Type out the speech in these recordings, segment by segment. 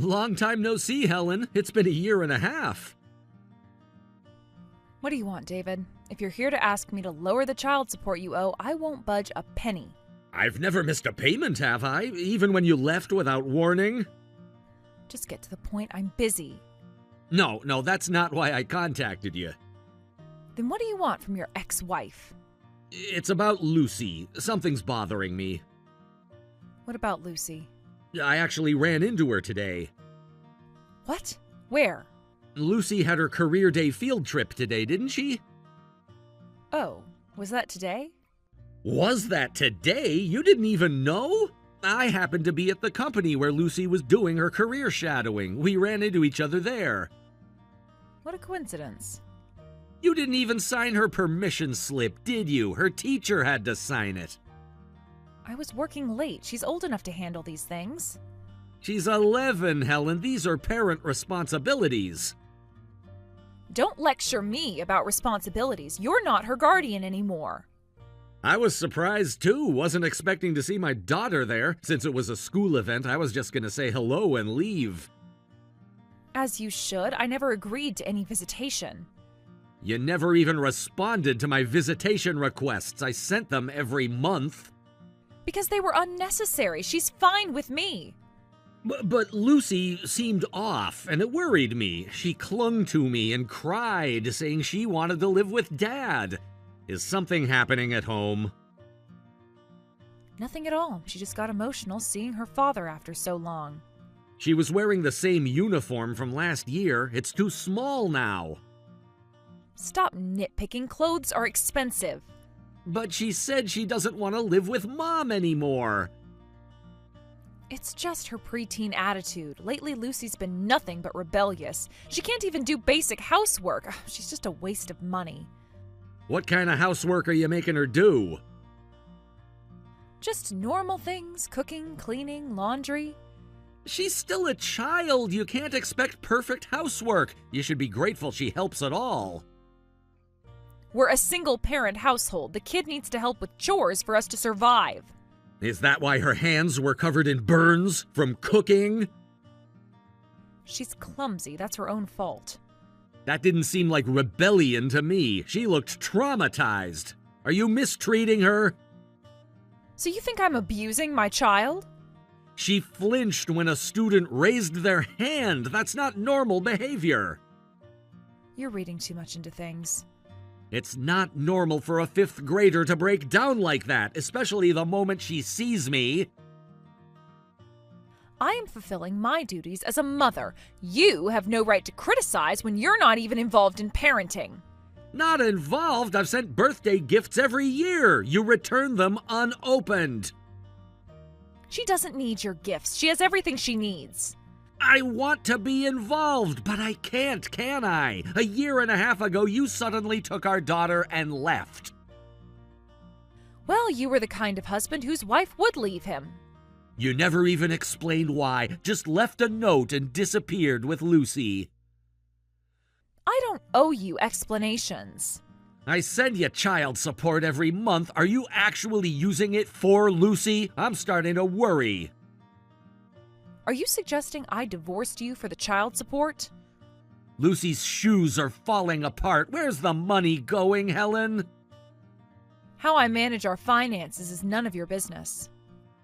Long time no see, Helen. It's been a year and a half. What do you want, David? If you're here to ask me to lower the child support you owe, I won't budge a penny. I've never missed a payment, have I? Even when you left without warning? Just get to the point. I'm busy. No, that's not why I contacted you. Then what do you want from your ex-wife? It's about Lucy. Something's bothering me. What about Lucy? I actually ran into her today. What? Where? Lucy had her career day field trip today, didn't she? Oh, was that today? Was that today? You didn't even know? I happened to be at the company where Lucy was doing her career shadowing. We ran into each other there. What a coincidence. You didn't even sign her permission slip, did you? Her teacher had to sign it. I was working late. She's old enough to handle these things. She's 11, Helen. These are parent responsibilities. Don't lecture me about responsibilities. You're not her guardian anymore. I was surprised, too. Wasn't expecting to see my daughter there. Since it was a school event, I was just going to say hello and leave. As you should. I never agreed to any visitation. You never even responded to my visitation requests. I sent them every month. Because they were unnecessary. She's fine with me. But Lucy seemed off, and it worried me. She clung to me and cried, saying she wanted to live with Dad. Is something happening at home? Nothing at all. She just got emotional seeing her father after so long. She was wearing the same uniform from last year. It's too small now. Stop nitpicking. Clothes are expensive. But she said she doesn't want to live with Mom anymore. It's just her preteen attitude. Lately, Lucy's been nothing but rebellious. She can't even do basic housework. She's just a waste of money. What kind of housework are you making her do? Just normal things. Cooking, cleaning, laundry. She's still a child. You can't expect perfect housework. You should be grateful she helps at all. We're a single-parent household. The kid needs to help with chores for us to survive. Is that why her hands were covered in burns from cooking? She's clumsy. That's her own fault. That didn't seem like rebellion to me. She looked traumatized. Are you mistreating her? So you think I'm abusing my child? She flinched when a student raised their hand. That's not normal behavior. You're reading too much into things. It's not normal for a 5th grader to break down like that, especially the moment she sees me. I am fulfilling my duties as a mother. You have no right to criticize when you're not even involved in parenting. Not involved? I've sent birthday gifts every year. You return them unopened. She doesn't need your gifts. She has everything she needs. I want to be involved, but I can't, can I? A year and a half ago, you suddenly took our daughter and left. Well, you were the kind of husband whose wife would leave him. You never even explained why, just left a note and disappeared with Lucy. I don't owe you explanations. I send you child support every month. Are you actually using it for Lucy? I'm starting to worry. Are you suggesting I divorced you for the child support? Lucy's shoes are falling apart. Where's the money going, Helen? How I manage our finances is none of your business.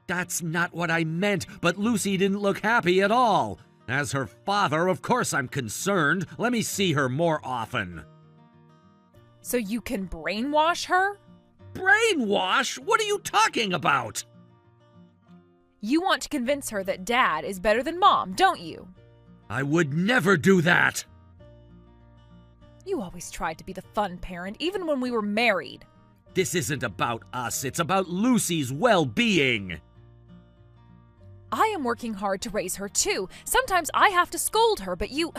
That's not what I meant, but Lucy didn't look happy at all. As her father, of course I'm concerned. Let me see her more often. So you can brainwash her? Brainwash? What are you talking about? You want to convince her that Dad is better than Mom, don't you? I would never do that. You always tried to be the fun parent, even when we were married. This isn't about us. It's about Lucy's well-being. I am working hard to raise her, too. Sometimes I have to scold her, but you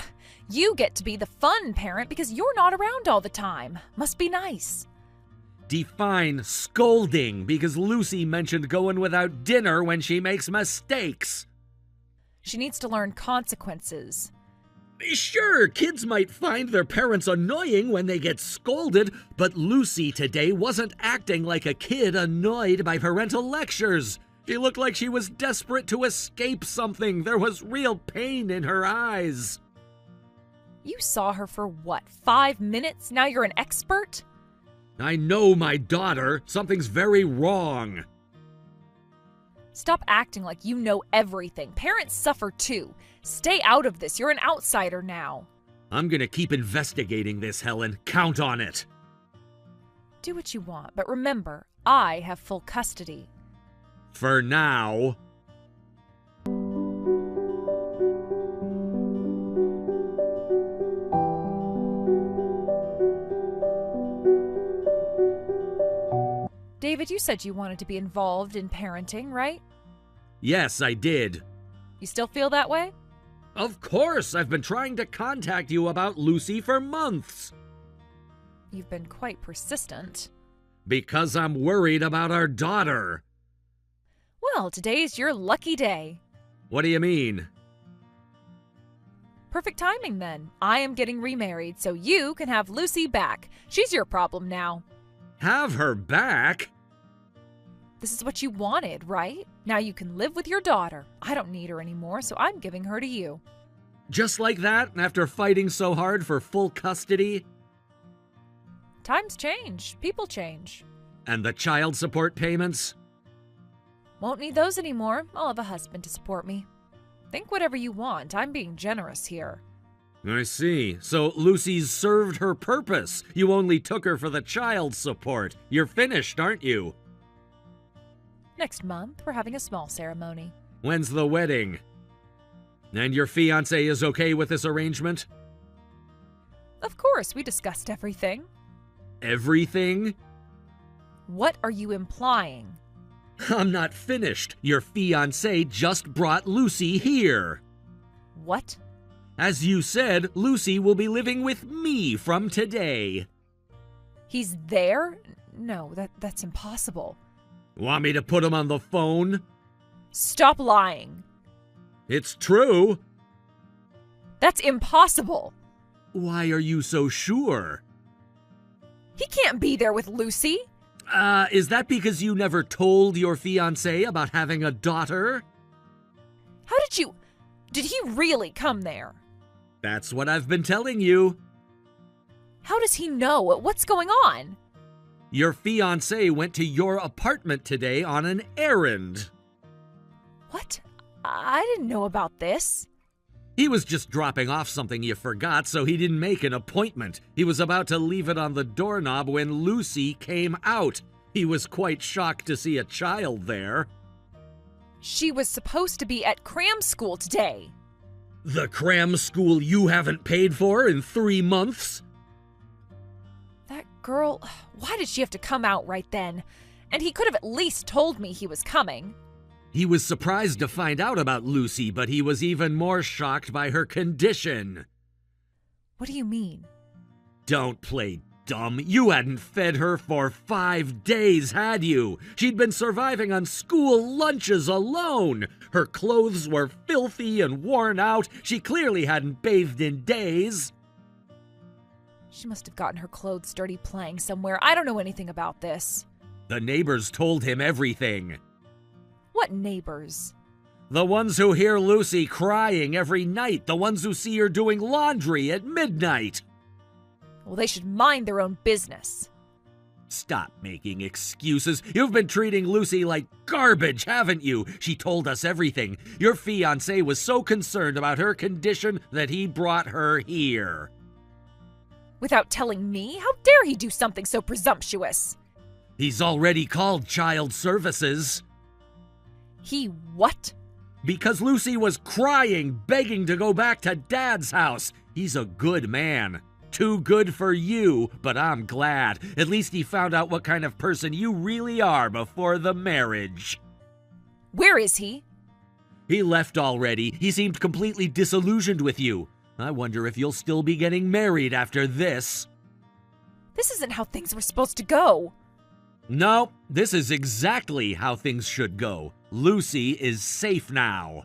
get to be the fun parent because you're not around all the time. Must be nice. Define scolding, because Lucy mentioned going without dinner when she makes mistakes. She needs to learn consequences. Sure, kids might find their parents annoying when they get scolded, but Lucy today wasn't acting like a kid annoyed by parental lectures. She looked like she was desperate to escape something. There was real pain in her eyes. You saw her for what, 5 minutes? Now you're an expert? I know my daughter. Something's very wrong. Stop acting like you know everything. Parents suffer too. Stay out of this. You're an outsider now. I'm gonna keep investigating this, Helen. Count on it. Do what you want, but remember, I have full custody. For now. David, you said you wanted to be involved in parenting, right? Yes, I did. You still feel that way? Of course, I've been trying to contact you about Lucy for months. You've been quite persistent. Because I'm worried about our daughter. Well, today's your lucky day. What do you mean? Perfect timing then. I am getting remarried, so you can have Lucy back. She's your problem now. Have her back? This is what you wanted, right? Now you can live with your daughter. I don't need her anymore, so I'm giving her to you. Just like that, after fighting so hard for full custody? Times change. People change. And the child support payments? Won't need those anymore. I'll have a husband to support me. Think whatever you want. I'm being generous here. I see. So Lucy's served her purpose. You only took her for the child support. You're finished, aren't you? Next month, we're having a small ceremony. When's the wedding? And your fiancé is okay with this arrangement? Of course, we discussed everything. Everything? What are you implying? I'm not finished. Your fiancé just brought Lucy here. What? As you said, Lucy will be living with me from today. He's there? No, that's impossible. Want me to put him on the phone? Stop lying. It's true. That's impossible. Why are you so sure? He can't be there with Lucy. Is that because you never told your fiancé about having a daughter? How did he really come there? That's what I've been telling you. How does he know? What's going on? Your fiancé went to your apartment today on an errand. What? I didn't know about this. He was just dropping off something you forgot, so he didn't make an appointment. He was about to leave it on the doorknob when Lucy came out. He was quite shocked to see a child there. She was supposed to be at cram school today. The cram school you haven't paid for in 3 months? That girl, why did she have to come out right then? And he could have at least told me he was coming. He was surprised to find out about Lucy, but he was even more shocked by her condition. What do you mean? Don't play dumb. You hadn't fed her for 5 days, had you? She'd been surviving on school lunches alone. Her clothes were filthy and worn out. She clearly hadn't bathed in days. She must have gotten her clothes dirty playing somewhere. I don't know anything about this. The neighbors told him everything. What neighbors? The ones who hear Lucy crying every night. The ones who see her doing laundry at midnight. Well, they should mind their own business. Stop making excuses. You've been treating Lucy like garbage, haven't you? She told us everything. Your fiancé was so concerned about her condition that he brought her here. Without telling me? How dare he do something so presumptuous? He's already called child services. He what? Because Lucy was crying, begging to go back to Dad's house. He's a good man. Too good for you, but I'm glad. At least he found out what kind of person you really are before the marriage. Where is he? He left already. He seemed completely disillusioned with you. I wonder if you'll still be getting married after this. This isn't how things were supposed to go. No, this is exactly how things should go. Lucy is safe now.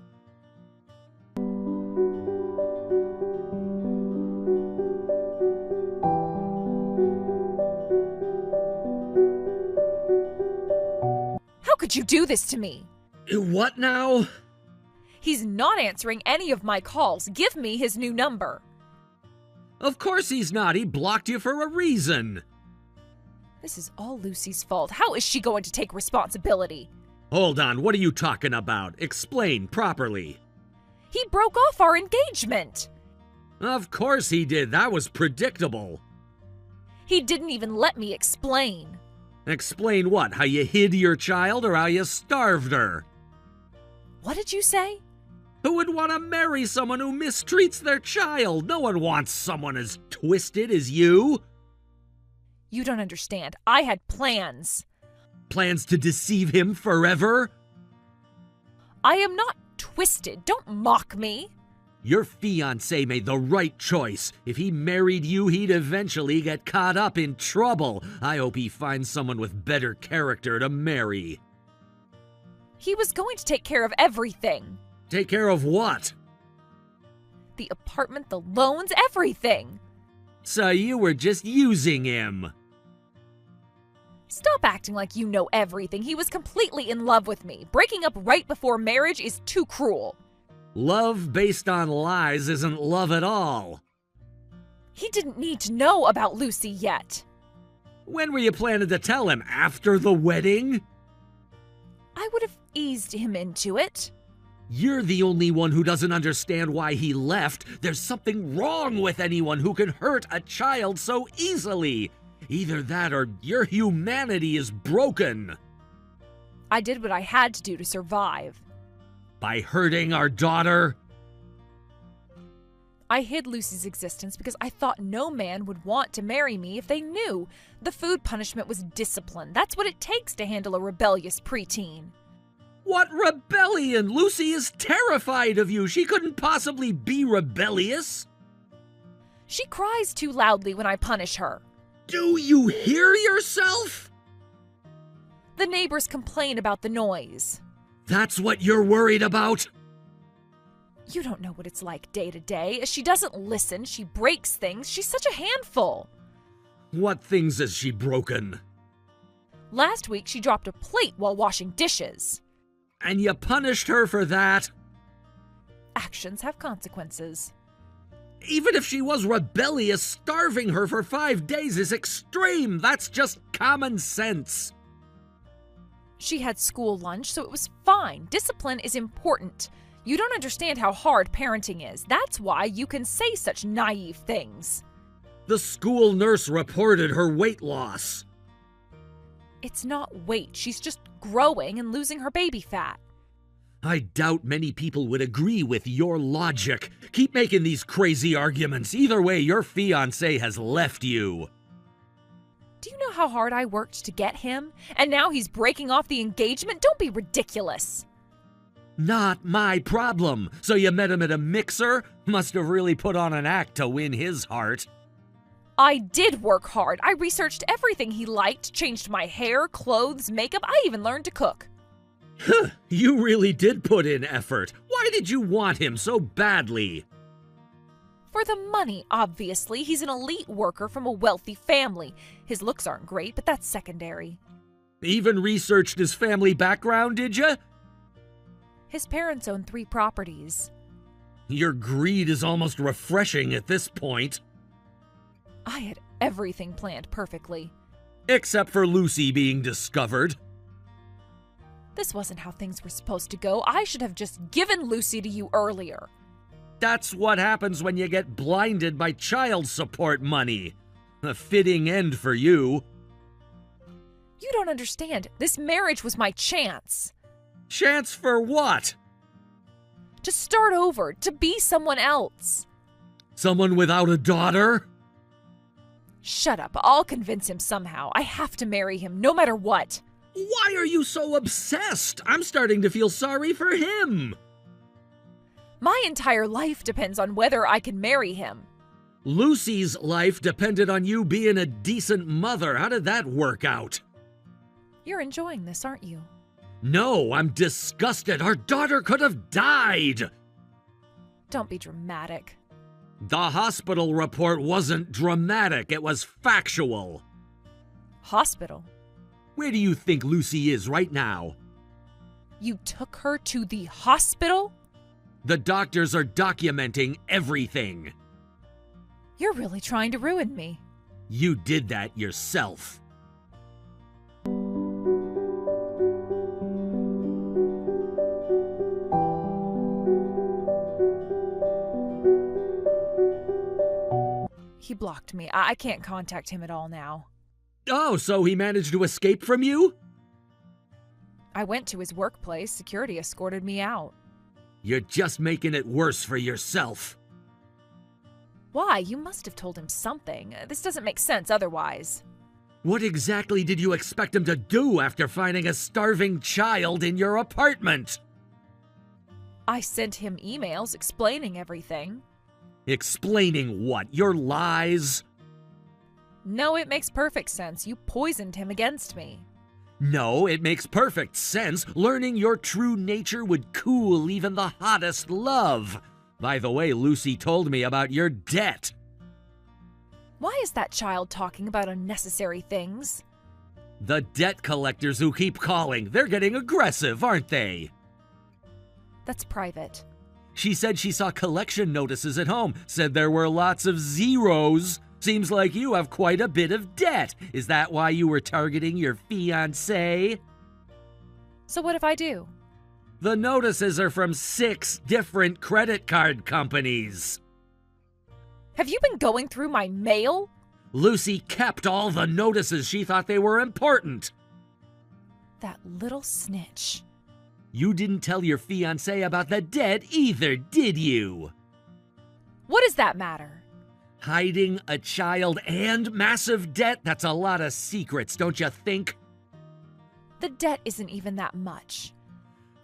How could you do this to me? What now? He's not answering any of my calls. Give me his new number. Of course he's not. He blocked you for a reason. This is all Lucy's fault. How is she going to take responsibility? Hold on, what are you talking about? Explain properly. He broke off our engagement. Of course he did. That was predictable. He didn't even let me explain. Explain what? How you hid your child or how you starved her? What did you say? Who would want to marry someone who mistreats their child? No one wants someone as twisted as you. You don't understand. I had plans. Plans to deceive him forever? I am not twisted. Don't mock me. Your fiancé made the right choice. If he married you, he'd eventually get caught up in trouble. I hope he finds someone with better character to marry. He was going to take care of everything. Take care of what? The apartment, the loans, everything. So you were just using him. Stop acting like you know everything. He was completely in love with me. Breaking up right before marriage is too cruel. Love based on lies isn't love at all. He didn't need to know about Lucy yet. When were you planning to tell him? After the wedding? I would have eased him into it. You're the only one who doesn't understand why he left. There's something wrong with anyone who can hurt a child so easily. Either that or your humanity is broken. I did what I had to do to survive. By hurting our daughter? I hid Lucy's existence because I thought no man would want to marry me if they knew. The food punishment was discipline. That's what it takes to handle a rebellious preteen. What rebellion? Lucy is terrified of you. She couldn't possibly be rebellious. She cries too loudly when I punish her. Do you hear yourself? The neighbors complain about the noise. That's what you're worried about? You don't know what it's like day to day. She doesn't listen. She breaks things. She's such a handful. What things has she broken? Last week, she dropped a plate while washing dishes. And you punished her for that? Actions have consequences. Even if she was rebellious, starving her for 5 days is extreme. That's just common sense. She had school lunch, so it was fine. Discipline is important. You don't understand how hard parenting is. That's why you can say such naive things. The school nurse reported her weight loss. It's not weight. She's just growing and losing her baby fat. I doubt many people would agree with your logic. Keep making these crazy arguments. Either way, your fiancé has left you. Do you know how hard I worked to get him? And now he's breaking off the engagement? Don't be ridiculous. Not my problem. So you met him at a mixer? Must have really put on an act to win his heart. I did work hard. I researched everything he liked, changed my hair, clothes, makeup. I even learned to cook. You really did put in effort. Why did you want him so badly? For the money, obviously. He's an elite worker from a wealthy family. His looks aren't great, but that's secondary. Even researched his family background, did you? His parents own 3 properties. Your greed is almost refreshing at this point. I had everything planned perfectly. Except for Lucy being discovered. This wasn't how things were supposed to go. I should have just given Lucy to you earlier. That's what happens when you get blinded by child support money. A fitting end for you. You don't understand. This marriage was my chance. Chance for what? To start over, to be someone else. Someone without a daughter? Shut up. I'll convince him somehow. I have to marry him, no matter what. Why are you so obsessed? I'm starting to feel sorry for him. My entire life depends on whether I can marry him. Lucy's life depended on you being a decent mother. How did that work out? You're enjoying this, aren't you? No, I'm disgusted. Our daughter could have died. Don't be dramatic. The hospital report wasn't dramatic. It was factual. Hospital? Where do you think Lucy is right now? You took her to the hospital? The doctors are documenting everything. You're really trying to ruin me. You did that yourself. He blocked me. I can't contact him at all now. Oh, so he managed to escape from you? I went to his workplace. Security escorted me out. You're just making it worse for yourself. Why? You must have told him something. This doesn't make sense otherwise. What exactly did you expect him to do after finding a starving child in your apartment? I sent him emails explaining everything. Explaining what? Your lies? No, it makes perfect sense. You poisoned him against me. No, it makes perfect sense. Learning your true nature would cool even the hottest love. By the way, Lucy told me about your debt. Why is that child talking about unnecessary things? The debt collectors who keep calling. They're getting aggressive, aren't they? That's private. She said she saw collection notices at home. Said there were lots of zeros. Seems like you have quite a bit of debt. Is that why you were targeting your fiancé? So what if I do? The notices are from 6 different credit card companies. Have you been going through my mail? Lucy kept all the notices. She thought they were important. That little snitch. You didn't tell your fiancé about the debt either, did you? What does that matter? Hiding a child and massive debt? That's a lot of secrets, don't you think? The debt isn't even that much.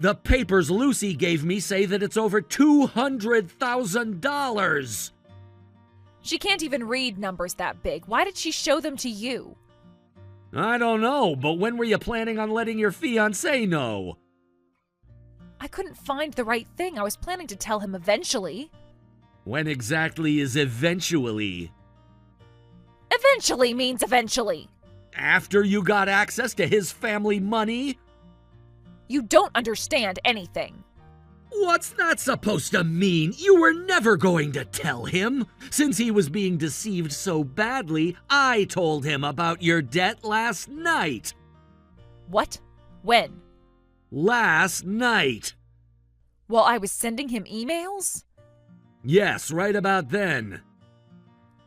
The papers Lucy gave me say that it's over $200,000. She can't even read numbers that big. Why did she show them to you? I don't know, but when were you planning on letting your fiancé know? I couldn't find the right thing. I was planning to tell him eventually. When exactly is eventually? Eventually means eventually. After you got access to his family money? You don't understand anything. What's that supposed to mean? You were never going to tell him. Since he was being deceived so badly, I told him about your debt last night. What? When? Last night. While I was sending him emails? Yes, right about then.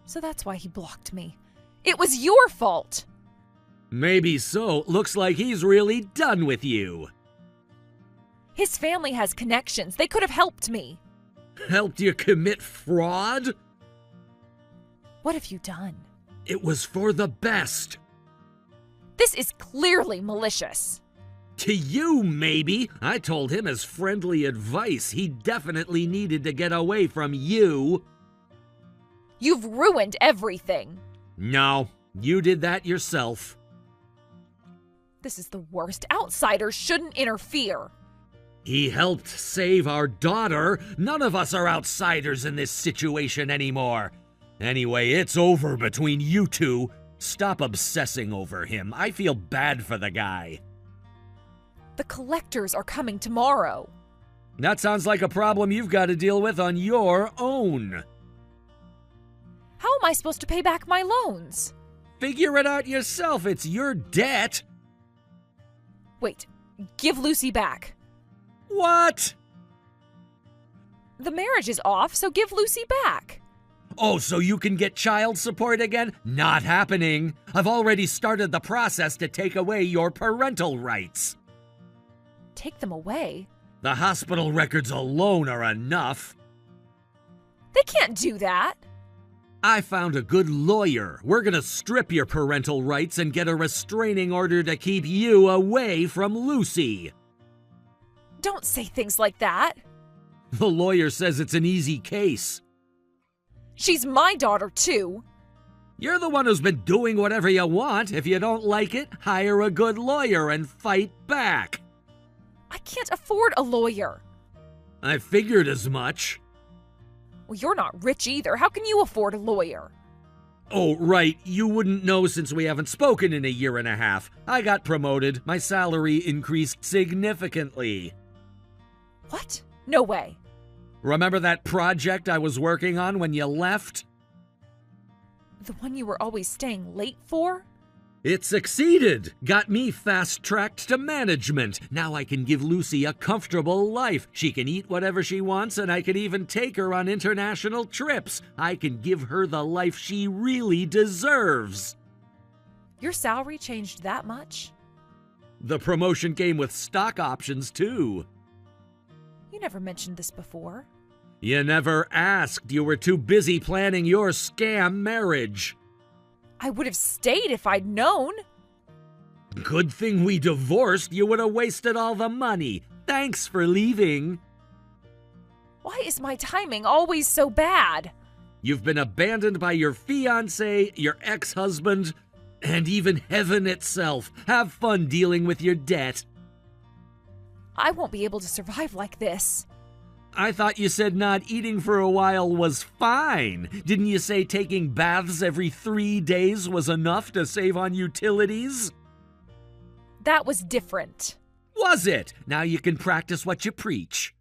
So that's why he blocked me. It was your fault. Maybe so. Looks like he's really done with you. His family has connections. They could have helped me. Helped you commit fraud? What have you done? It was for the best. This is clearly malicious. To you, maybe. I told him as friendly advice. He definitely needed to get away from you. You've ruined everything. No, you did that yourself. This is the worst. Outsiders shouldn't interfere. He helped save our daughter. None of us are outsiders in this situation anymore. Anyway, it's over between you two. Stop obsessing over him. I feel bad for the guy. The collectors are coming tomorrow. That sounds like a problem you've got to deal with on your own. How am I supposed to pay back my loans? Figure it out yourself. It's your debt. Wait, give Lucy back. What? The marriage is off, so give Lucy back. Oh, so you can get child support again? Not happening. I've already started the process to take away your parental rights. Take them away? The hospital records alone are enough. They can't do that. I found a good lawyer. We're gonna strip your parental rights and get a restraining order to keep you away from Lucy. Don't say things like that. The lawyer says it's an easy case. She's my daughter, too. You're the one who's been doing whatever you want. If you don't like it, hire a good lawyer and fight back. I can't afford a lawyer. I figured as much. Well, you're not rich either. How can you afford a lawyer? Oh, right, you wouldn't know since we haven't spoken in a year and a half. I got promoted. My salary increased significantly. What? No way. Remember that project I was working on when you left? The one you were always staying late for? It succeeded! Got me fast-tracked to management. Now I can give Lucy a comfortable life. She can eat whatever she wants, and I can even take her on international trips. I can give her the life she really deserves. Your salary changed that much? The promotion came with stock options, too. You never mentioned this before. You never asked. You were too busy planning your scam marriage. I would have stayed if I'd known. Good thing we divorced. You would have wasted all the money. Thanks for leaving. Why is my timing always so bad? You've been abandoned by your fiancé, your ex-husband, and even heaven itself. Have fun dealing with your debt. I won't be able to survive like this. I thought you said not eating for a while was fine. Didn't you say taking baths every 3 days was enough to save on utilities? That was different. Was it? Now you can practice what you preach.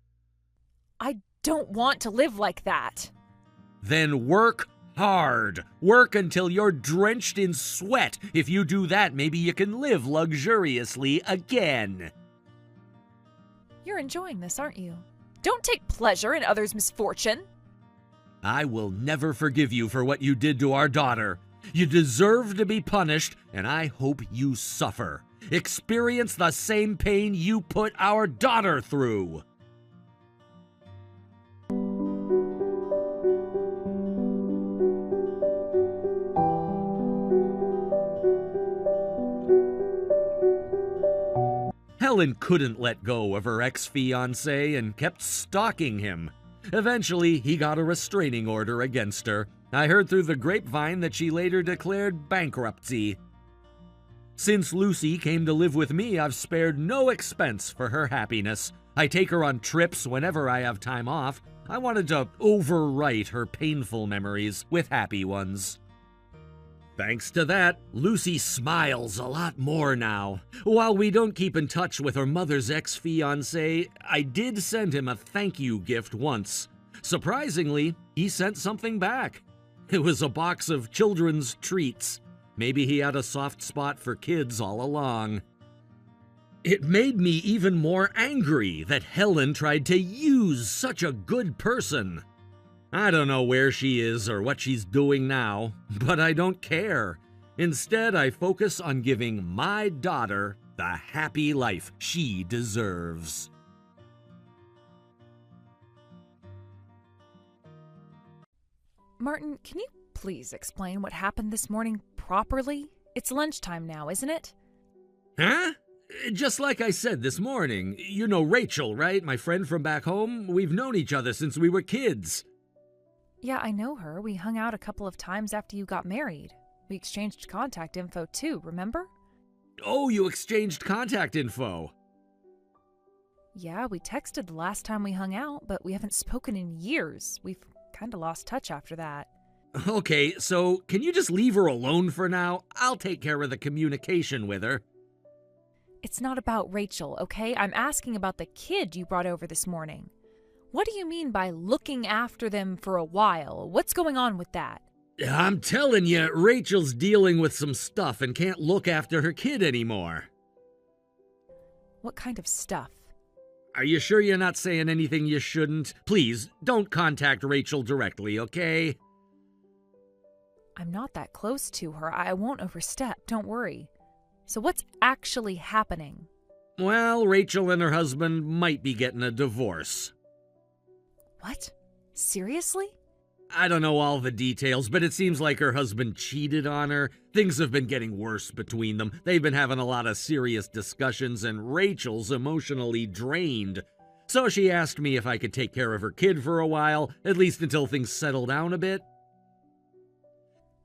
I don't want to live like that. Then work hard. Work until you're drenched in sweat. If you do that, maybe you can live luxuriously again. You're enjoying this, aren't you? Don't take pleasure in others' misfortune. I will never forgive you for what you did to our daughter. You deserve to be punished, and I hope you suffer. Experience the same pain you put our daughter through. Helen couldn't let go of her ex-fiancé and kept stalking him. Eventually, he got a restraining order against her. I heard through the grapevine that she later declared bankruptcy. Since Lucy came to live with me, I've spared no expense for her happiness. I take her on trips whenever I have time off. I wanted to overwrite her painful memories with happy ones. Thanks to that, Lucy smiles a lot more now. While we don't keep in touch with her mother's ex-fiancé, I did send him a thank you gift once. Surprisingly, he sent something back. It was a box of children's treats. Maybe he had a soft spot for kids all along. It made me even more angry that Helen tried to use such a good person. I don't know where she is or what she's doing now, but I don't care. Instead, I focus on giving my daughter the happy life she deserves. Martin, can you please explain what happened this morning properly? It's lunchtime now, isn't it? Huh? Just like I said this morning. You know Rachel, right? My friend from back home? We've known each other since we were kids. Yeah, I know her. We hung out a couple of times after you got married. We exchanged contact info too, remember? Oh, you exchanged contact info. Yeah, we texted the last time we hung out, but we haven't spoken in years. We've kind of lost touch after that. Okay, so can you just leave her alone for now? I'll take care of the communication with her. It's not about Rachel, okay? I'm asking about the kid you brought over this morning. What do you mean by looking after them for a while? What's going on with that? I'm telling you, Rachel's dealing with some stuff and can't look after her kid anymore. What kind of stuff? Are you sure you're not saying anything you shouldn't? Please, don't contact Rachel directly, okay? I'm not that close to her. I won't overstep, don't worry. So what's actually happening? Well, Rachel and her husband might be getting a divorce. What? Seriously? I don't know all the details, but it seems like her husband cheated on her. Things have been getting worse between them. They've been having a lot of serious discussions, and Rachel's emotionally drained. So she asked me if I could take care of her kid for a while, at least until things settle down a bit.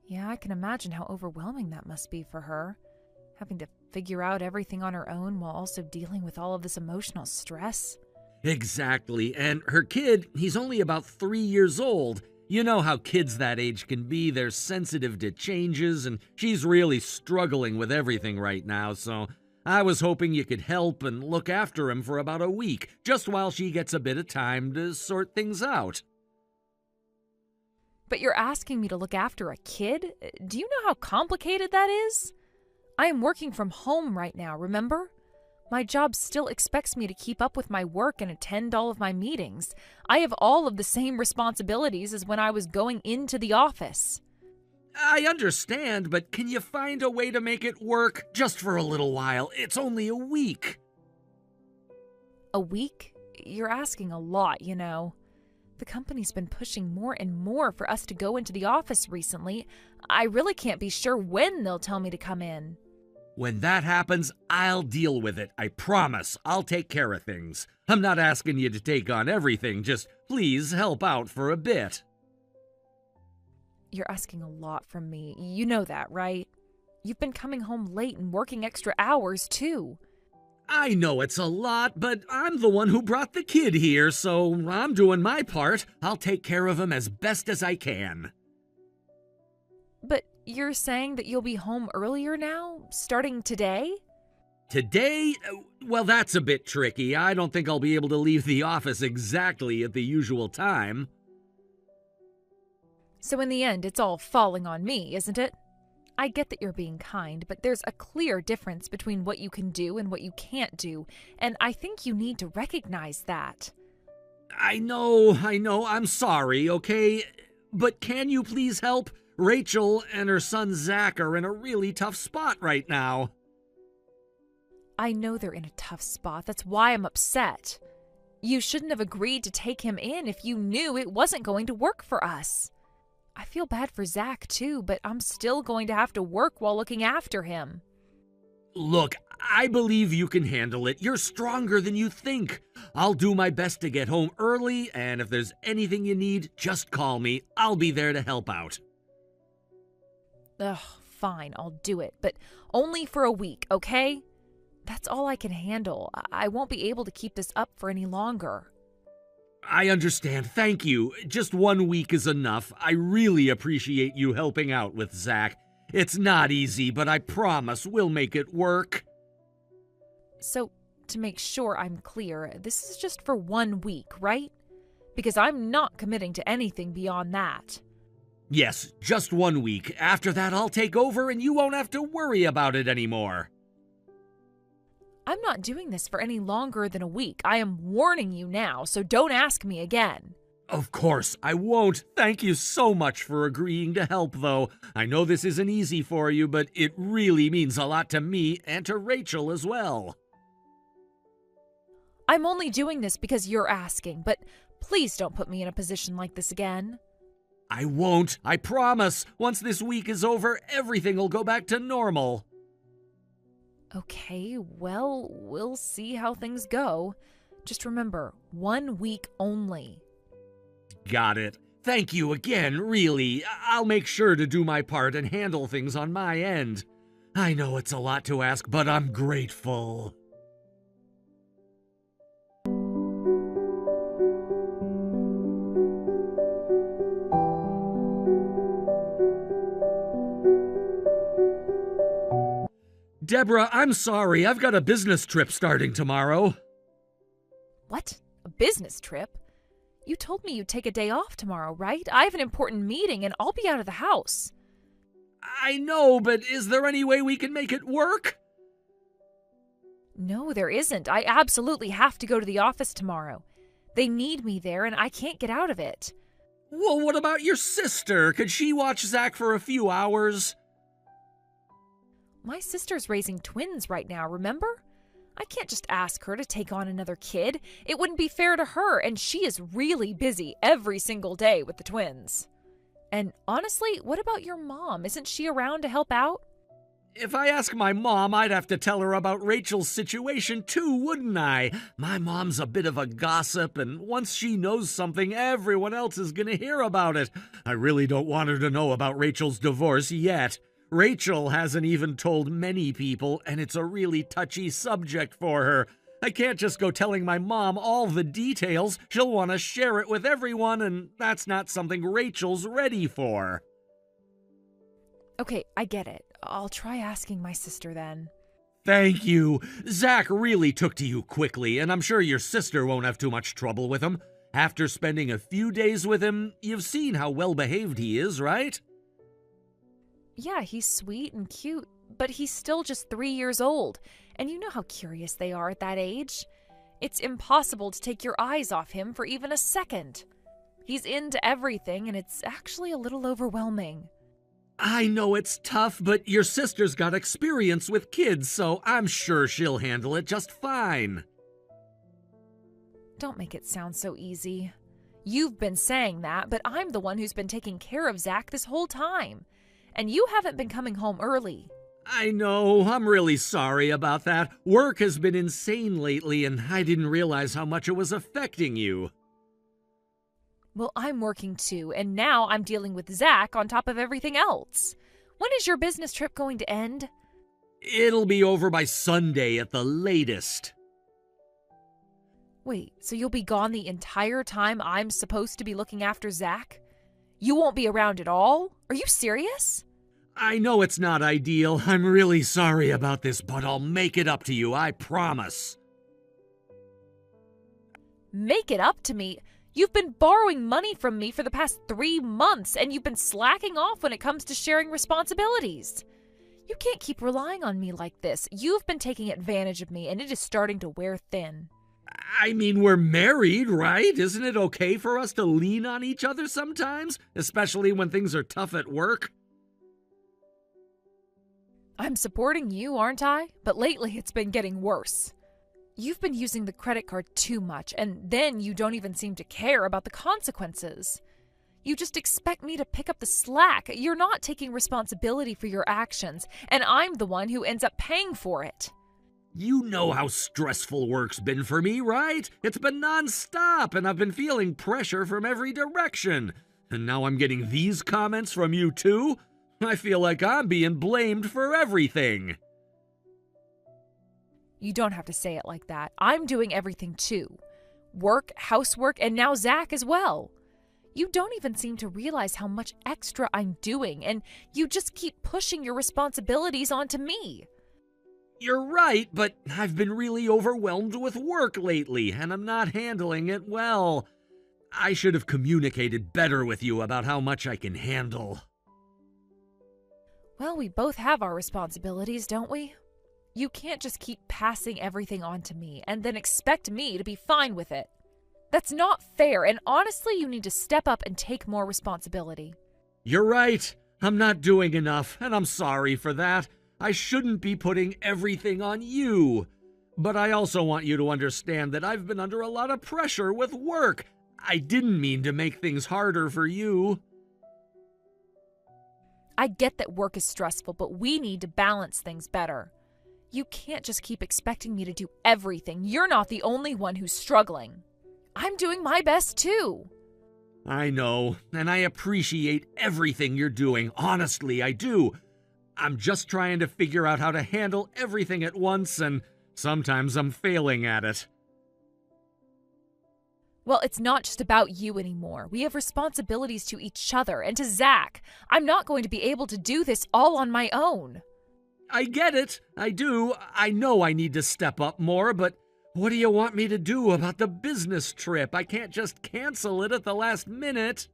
Yeah, I can imagine how overwhelming that must be for her. Having to figure out everything on her own while also dealing with all of this emotional stress. Exactly, and her kid, he's only about 3 years old. You know how kids that age can be, they're sensitive to changes, and she's really struggling with everything right now, so I was hoping you could help and look after him for about a week, just while she gets a bit of time to sort things out. But you're asking me to look after a kid? Do you know how complicated that is? I am working from home right now, remember? My job still expects me to keep up with my work and attend all of my meetings. I have all of the same responsibilities as when I was going into the office. I understand, but can you find a way to make it work just for a little while? It's only a week. A week? You're asking a lot, you know. The company's been pushing more and more for us to go into the office recently. I really can't be sure when they'll tell me to come in. When that happens, I'll deal with it. I promise. I'll take care of things. I'm not asking you to take on everything. Just please help out for a bit. You're asking a lot from me. You know that, right? You've been coming home late and working extra hours, too. I know it's a lot, but I'm the one who brought the kid here, so I'm doing my part. I'll take care of him as best as I can. But you're saying that you'll be home earlier now, starting today? Today? Well, that's a bit tricky. I don't think I'll be able to leave the office exactly at the usual time. So in the end, it's all falling on me, isn't it? I get that you're being kind, but there's a clear difference between what you can do and what you can't do, and I think you need to recognize that. I know, I'm sorry, okay? But can you please help? Rachel and her son Zach are in a really tough spot right now. I know they're in a tough spot. That's why I'm upset. You shouldn't have agreed to take him in if you knew it wasn't going to work for us. I feel bad for Zach too, but I'm still going to have to work while looking after him. Look, I believe you can handle it. You're stronger than you think. I'll do my best to get home early, and if there's anything you need, just call me. I'll be there to help out. Ugh, fine, I'll do it, but only for a week, okay? That's all I can handle. I won't be able to keep this up for any longer. I understand. Thank you. Just 1 week is enough. I really appreciate you helping out with Zach. It's not easy, but I promise we'll make it work. So, to make sure I'm clear, this is just for 1 week, right? Because I'm not committing to anything beyond that. Yes, just 1 week. After that, I'll take over and you won't have to worry about it anymore. I'm not doing this for any longer than a week. I am warning you now, so don't ask me again. Of course, I won't. Thank you so much for agreeing to help, though. I know this isn't easy for you, but it really means a lot to me and to Rachel as well. I'm only doing this because you're asking, but please don't put me in a position like this again. I won't. I promise. Once this week is over, everything will go back to normal. Okay, well, we'll see how things go. Just remember, 1 week only. Got it. Thank you again, really. I'll make sure to do my part and handle things on my end. I know it's a lot to ask, but I'm grateful. Deborah, I'm sorry. I've got a business trip starting tomorrow. What? A business trip? You told me you'd take a day off tomorrow, right? I have an important meeting and I'll be out of the house. I know, but is there any way we can make it work? No, there isn't. I absolutely have to go to the office tomorrow. They need me there and I can't get out of it. Well, what about your sister? Could she watch Zach for a few hours? My sister's raising twins right now, remember? I can't just ask her to take on another kid. It wouldn't be fair to her, and she is really busy every single day with the twins. And honestly, what about your mom? Isn't she around to help out? If I ask my mom, I'd have to tell her about Rachel's situation too, wouldn't I? My mom's a bit of a gossip, and once she knows something, everyone else is gonna hear about it. I really don't want her to know about Rachel's divorce yet. Rachel hasn't even told many people, and it's a really touchy subject for her. I can't just go telling my mom all the details. She'll want to share it with everyone, and that's not something Rachel's ready for. Okay, I get it. I'll try asking my sister then. Thank you. Zach really took to you quickly, and I'm sure your sister won't have too much trouble with him. After spending a few days with him, you've seen how well-behaved he is, right? Yeah, he's sweet and cute, but he's still just 3 years old, and you know how curious they are at that age. It's impossible to take your eyes off him for even a second. He's into everything, and it's actually a little overwhelming. I know it's tough, but your sister's got experience with kids, so I'm sure she'll handle it just fine. Don't make it sound so easy. You've been saying that, but I'm the one who's been taking care of Zach this whole time. And you haven't been coming home early. I know, I'm really sorry about that. Work has been insane lately, and I didn't realize how much it was affecting you. Well, I'm working too, and now I'm dealing with Zach on top of everything else. When is your business trip going to end? It'll be over by Sunday at the latest. Wait, so you'll be gone the entire time I'm supposed to be looking after Zach? You won't be around at all? Are you serious? I know it's not ideal. I'm really sorry about this, but I'll make it up to you, I promise. Make it up to me? You've been borrowing money from me for the past 3 months, and you've been slacking off when it comes to sharing responsibilities. You can't keep relying on me like this. You've been taking advantage of me, and it is starting to wear thin. I mean, we're married, right? Isn't it okay for us to lean on each other sometimes? Especially when things are tough at work? I'm supporting you, aren't I? But lately it's been getting worse. You've been using the credit card too much, and then you don't even seem to care about the consequences. You just expect me to pick up the slack. You're not taking responsibility for your actions, and I'm the one who ends up paying for it. You know how stressful work's been for me, right? It's been non-stop, and I've been feeling pressure from every direction. And now I'm getting these comments from you too? I feel like I'm being blamed for everything. You don't have to say it like that. I'm doing everything too. Work, housework, and now Zach as well. You don't even seem to realize how much extra I'm doing, and you just keep pushing your responsibilities onto me. You're right, but I've been really overwhelmed with work lately, and I'm not handling it well. I should have communicated better with you about how much I can handle. Well, we both have our responsibilities, don't we? You can't just keep passing everything on to me and then expect me to be fine with it. That's not fair, and honestly, you need to step up and take more responsibility. You're right. I'm not doing enough, and I'm sorry for that. I shouldn't be putting everything on you. But I also want you to understand that I've been under a lot of pressure with work. I didn't mean to make things harder for you. I get that work is stressful, but we need to balance things better. You can't just keep expecting me to do everything. You're not the only one who's struggling. I'm doing my best too. I know, and I appreciate everything you're doing. Honestly, I do. I'm just trying to figure out how to handle everything at once, and sometimes I'm failing at it. Well, it's not just about you anymore. We have responsibilities to each other and to Zach. I'm not going to be able to do this all on my own. I get it. I do. I know I need to step up more, but what do you want me to do about the business trip? I can't just cancel it at the last minute.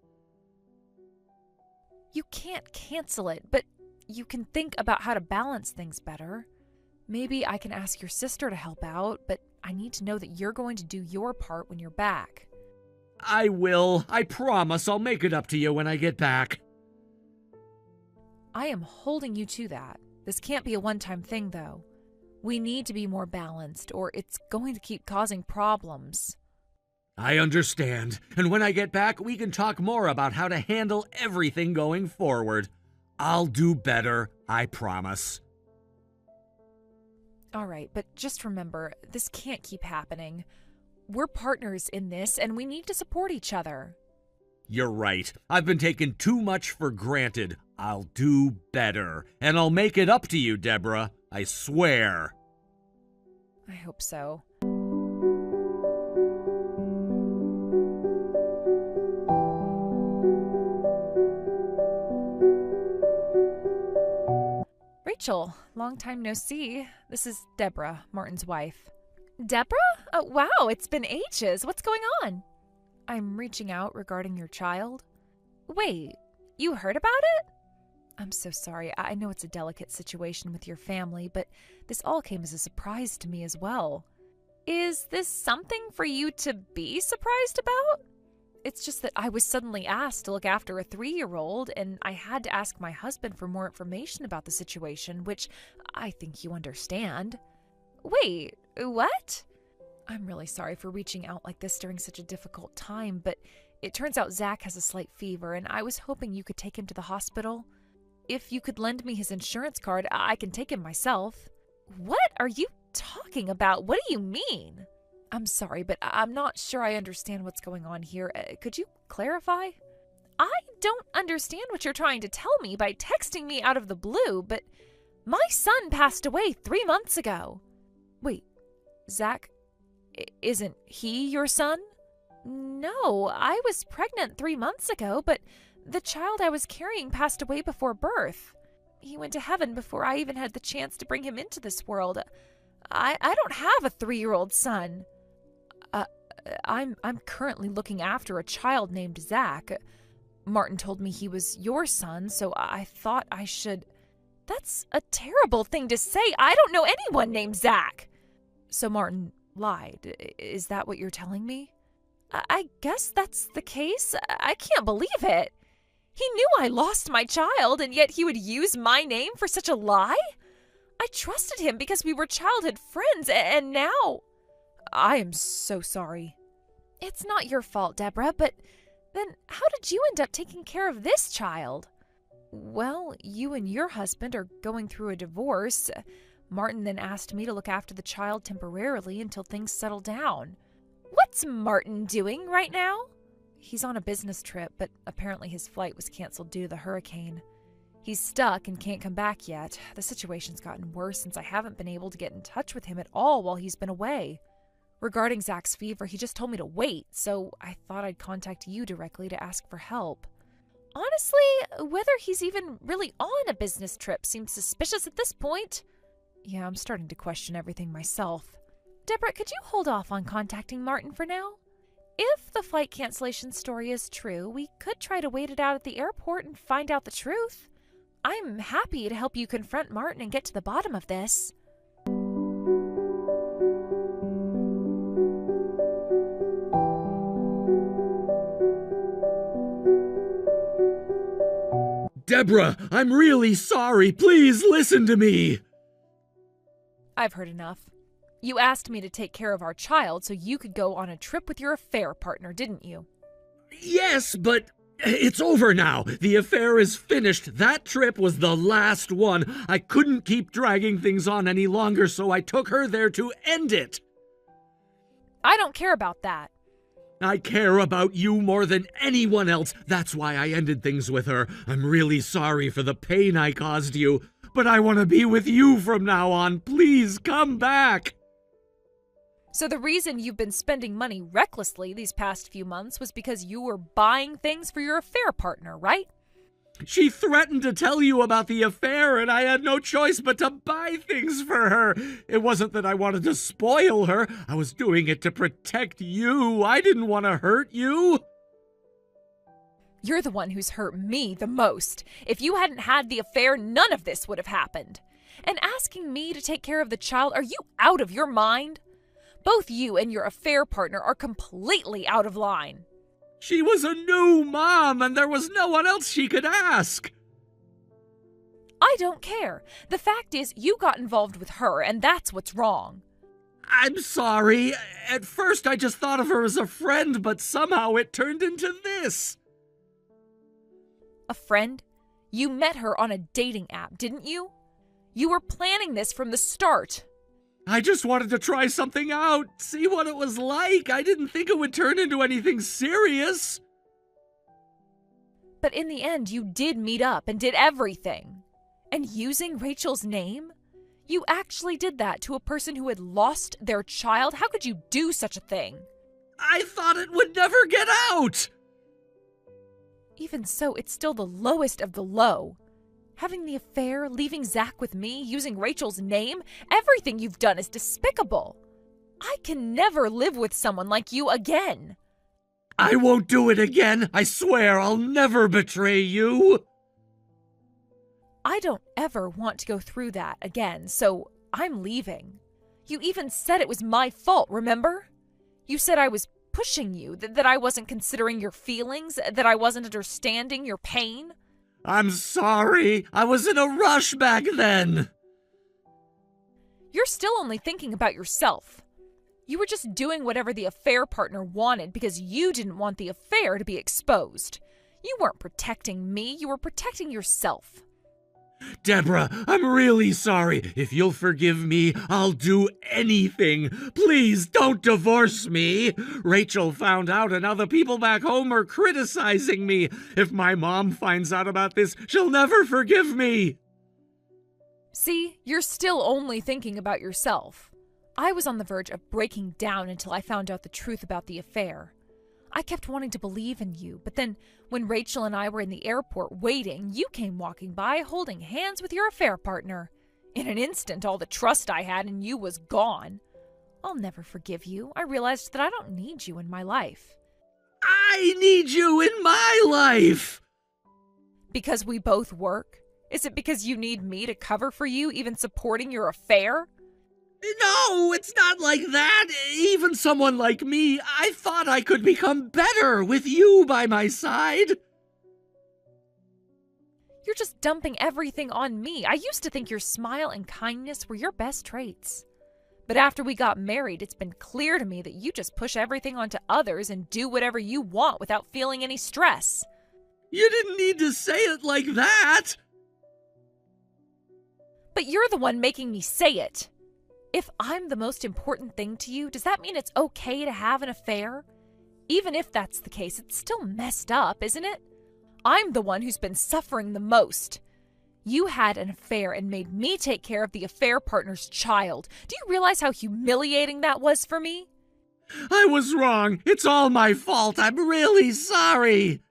You can't cancel it, but you can think about how to balance things better. Maybe I can ask your sister to help out, but I need to know that you're going to do your part when you're back. I will. I promise I'll make it up to you when I get back. I am holding you to that. This can't be a one-time thing, though. We need to be more balanced, or it's going to keep causing problems. I understand. And when I get back, we can talk more about how to handle everything going forward. I'll do better, I promise. All right, but just remember, this can't keep happening. We're partners in this, and we need to support each other. You're right. I've been taking too much for granted. I'll do better. And I'll make it up to you, Deborah. I swear. I hope so. Rachel, long time no see. This is Deborah, Martin's wife. Deborah? Wow, it's been ages. What's going on? I'm reaching out regarding your child. Wait, you heard about it? I'm so sorry. I know it's a delicate situation with your family, but this all came as a surprise to me as well. Is this something for you to be surprised about? It's just that I was suddenly asked to look after a 3-year-old, and I had to ask my husband for more information about the situation, which I think you understand. Wait, what? I'm really sorry for reaching out like this during such a difficult time, but it turns out Zach has a slight fever, and I was hoping you could take him to the hospital. If you could lend me his insurance card, I can take him myself. What are you talking about? What do you mean? I'm sorry, but I'm not sure I understand what's going on here. Could you clarify? I don't understand what you're trying to tell me by texting me out of the blue, but my son passed away 3 months ago. Wait, Zach, isn't he your son? No, I was pregnant 3 months ago, but the child I was carrying passed away before birth. He went to heaven before I even had the chance to bring him into this world. I don't have a 3-year-old son. I'm currently looking after a child named Zach. Martin told me he was your son, so I thought I should... That's a terrible thing to say. I don't know anyone named Zach. So Martin lied. Is that what you're telling me? I guess that's the case. I can't believe it. He knew I lost my child, and yet he would use my name for such a lie? I trusted him because we were childhood friends, and now... I am so sorry. It's not your fault, Deborah, but then how did you end up taking care of this child? Well, you and your husband are going through a divorce. Martin then asked me to look after the child temporarily until things settle down. What's Martin doing right now? He's on a business trip, but apparently his flight was canceled due to the hurricane. He's stuck and can't come back yet. The situation's gotten worse since I haven't been able to get in touch with him at all while he's been away. Regarding Zach's fever, he just told me to wait, so I thought I'd contact you directly to ask for help. Honestly, whether he's even really on a business trip seems suspicious at this point. Yeah, I'm starting to question everything myself. Deborah, could you hold off on contacting Martin for now? If the flight cancellation story is true, we could try to wait it out at the airport and find out the truth. I'm happy to help you confront Martin and get to the bottom of this. Deborah, I'm really sorry. Please listen to me. I've heard enough. You asked me to take care of our child so you could go on a trip with your affair partner, didn't you? Yes, but it's over now. The affair is finished. That trip was the last one. I couldn't keep dragging things on any longer, so I took her there to end it. I don't care about that. I care about you more than anyone else. That's why I ended things with her. I'm really sorry for the pain I caused you, but I want to be with you from now on. Please come back. So the reason you've been spending money recklessly these past few months was because you were buying things for your affair partner, right? She threatened to tell you about the affair, and I had no choice but to buy things for her. It wasn't that I wanted to spoil her. I was doing it to protect you. I didn't want to hurt you. You're the one who's hurt me the most. If you hadn't had the affair, none of this would have happened. And asking me to take care of the child, are you out of your mind? Both you and your affair partner are completely out of line. She was a new mom, and there was no one else she could ask. I don't care. The fact is, you got involved with her, and that's what's wrong. I'm sorry. At first, I just thought of her as a friend, but somehow it turned into this. A friend? You met her on a dating app, didn't you? You were planning this from the start. I just wanted to try something out, see what it was like. I didn't think it would turn into anything serious. But in the end, you did meet up and did everything. And using Rachel's name? You actually did that to a person who had lost their child? How could you do such a thing? I thought it would never get out. Even so, it's still the lowest of the low. Having the affair, leaving Zach with me, using Rachel's name, everything you've done is despicable. I can never live with someone like you again. I won't do it again. I swear I'll never betray you. I don't ever want to go through that again, so I'm leaving. You even said it was my fault, remember? You said I was pushing you, that I wasn't considering your feelings, that I wasn't understanding your pain. I'm sorry. I was in a rush back then. You're still only thinking about yourself. You were just doing whatever the affair partner wanted because you didn't want the affair to be exposed. You weren't protecting me, you were protecting yourself. Deborah, I'm really sorry. If you'll forgive me, I'll do anything. Please don't divorce me. Rachel found out and now the people back home are criticizing me. If my mom finds out about this, she'll never forgive me. See, you're still only thinking about yourself. I was on the verge of breaking down until I found out the truth about the affair. I kept wanting to believe in you, but then when Rachel and I were in the airport waiting, you came walking by holding hands with your affair partner. In an instant, all the trust I had in you was gone. I'll never forgive you. I realized that I don't need you in my life. I need you in my life. Because we both work? Is it because you need me to cover for you, even supporting your affair? No, it's not like that. Even someone like me, I thought I could become better with you by my side. You're just dumping everything on me. I used to think your smile and kindness were your best traits. But after we got married, it's been clear to me that you just push everything onto others and do whatever you want without feeling any stress. You didn't need to say it like that. But you're the one making me say it. If I'm the most important thing to you, does that mean it's okay to have an affair? Even if that's the case, it's still messed up, isn't it? I'm the one who's been suffering the most. You had an affair and made me take care of the affair partner's child. Do you realize how humiliating that was for me? I was wrong. It's all my fault. I'm really sorry.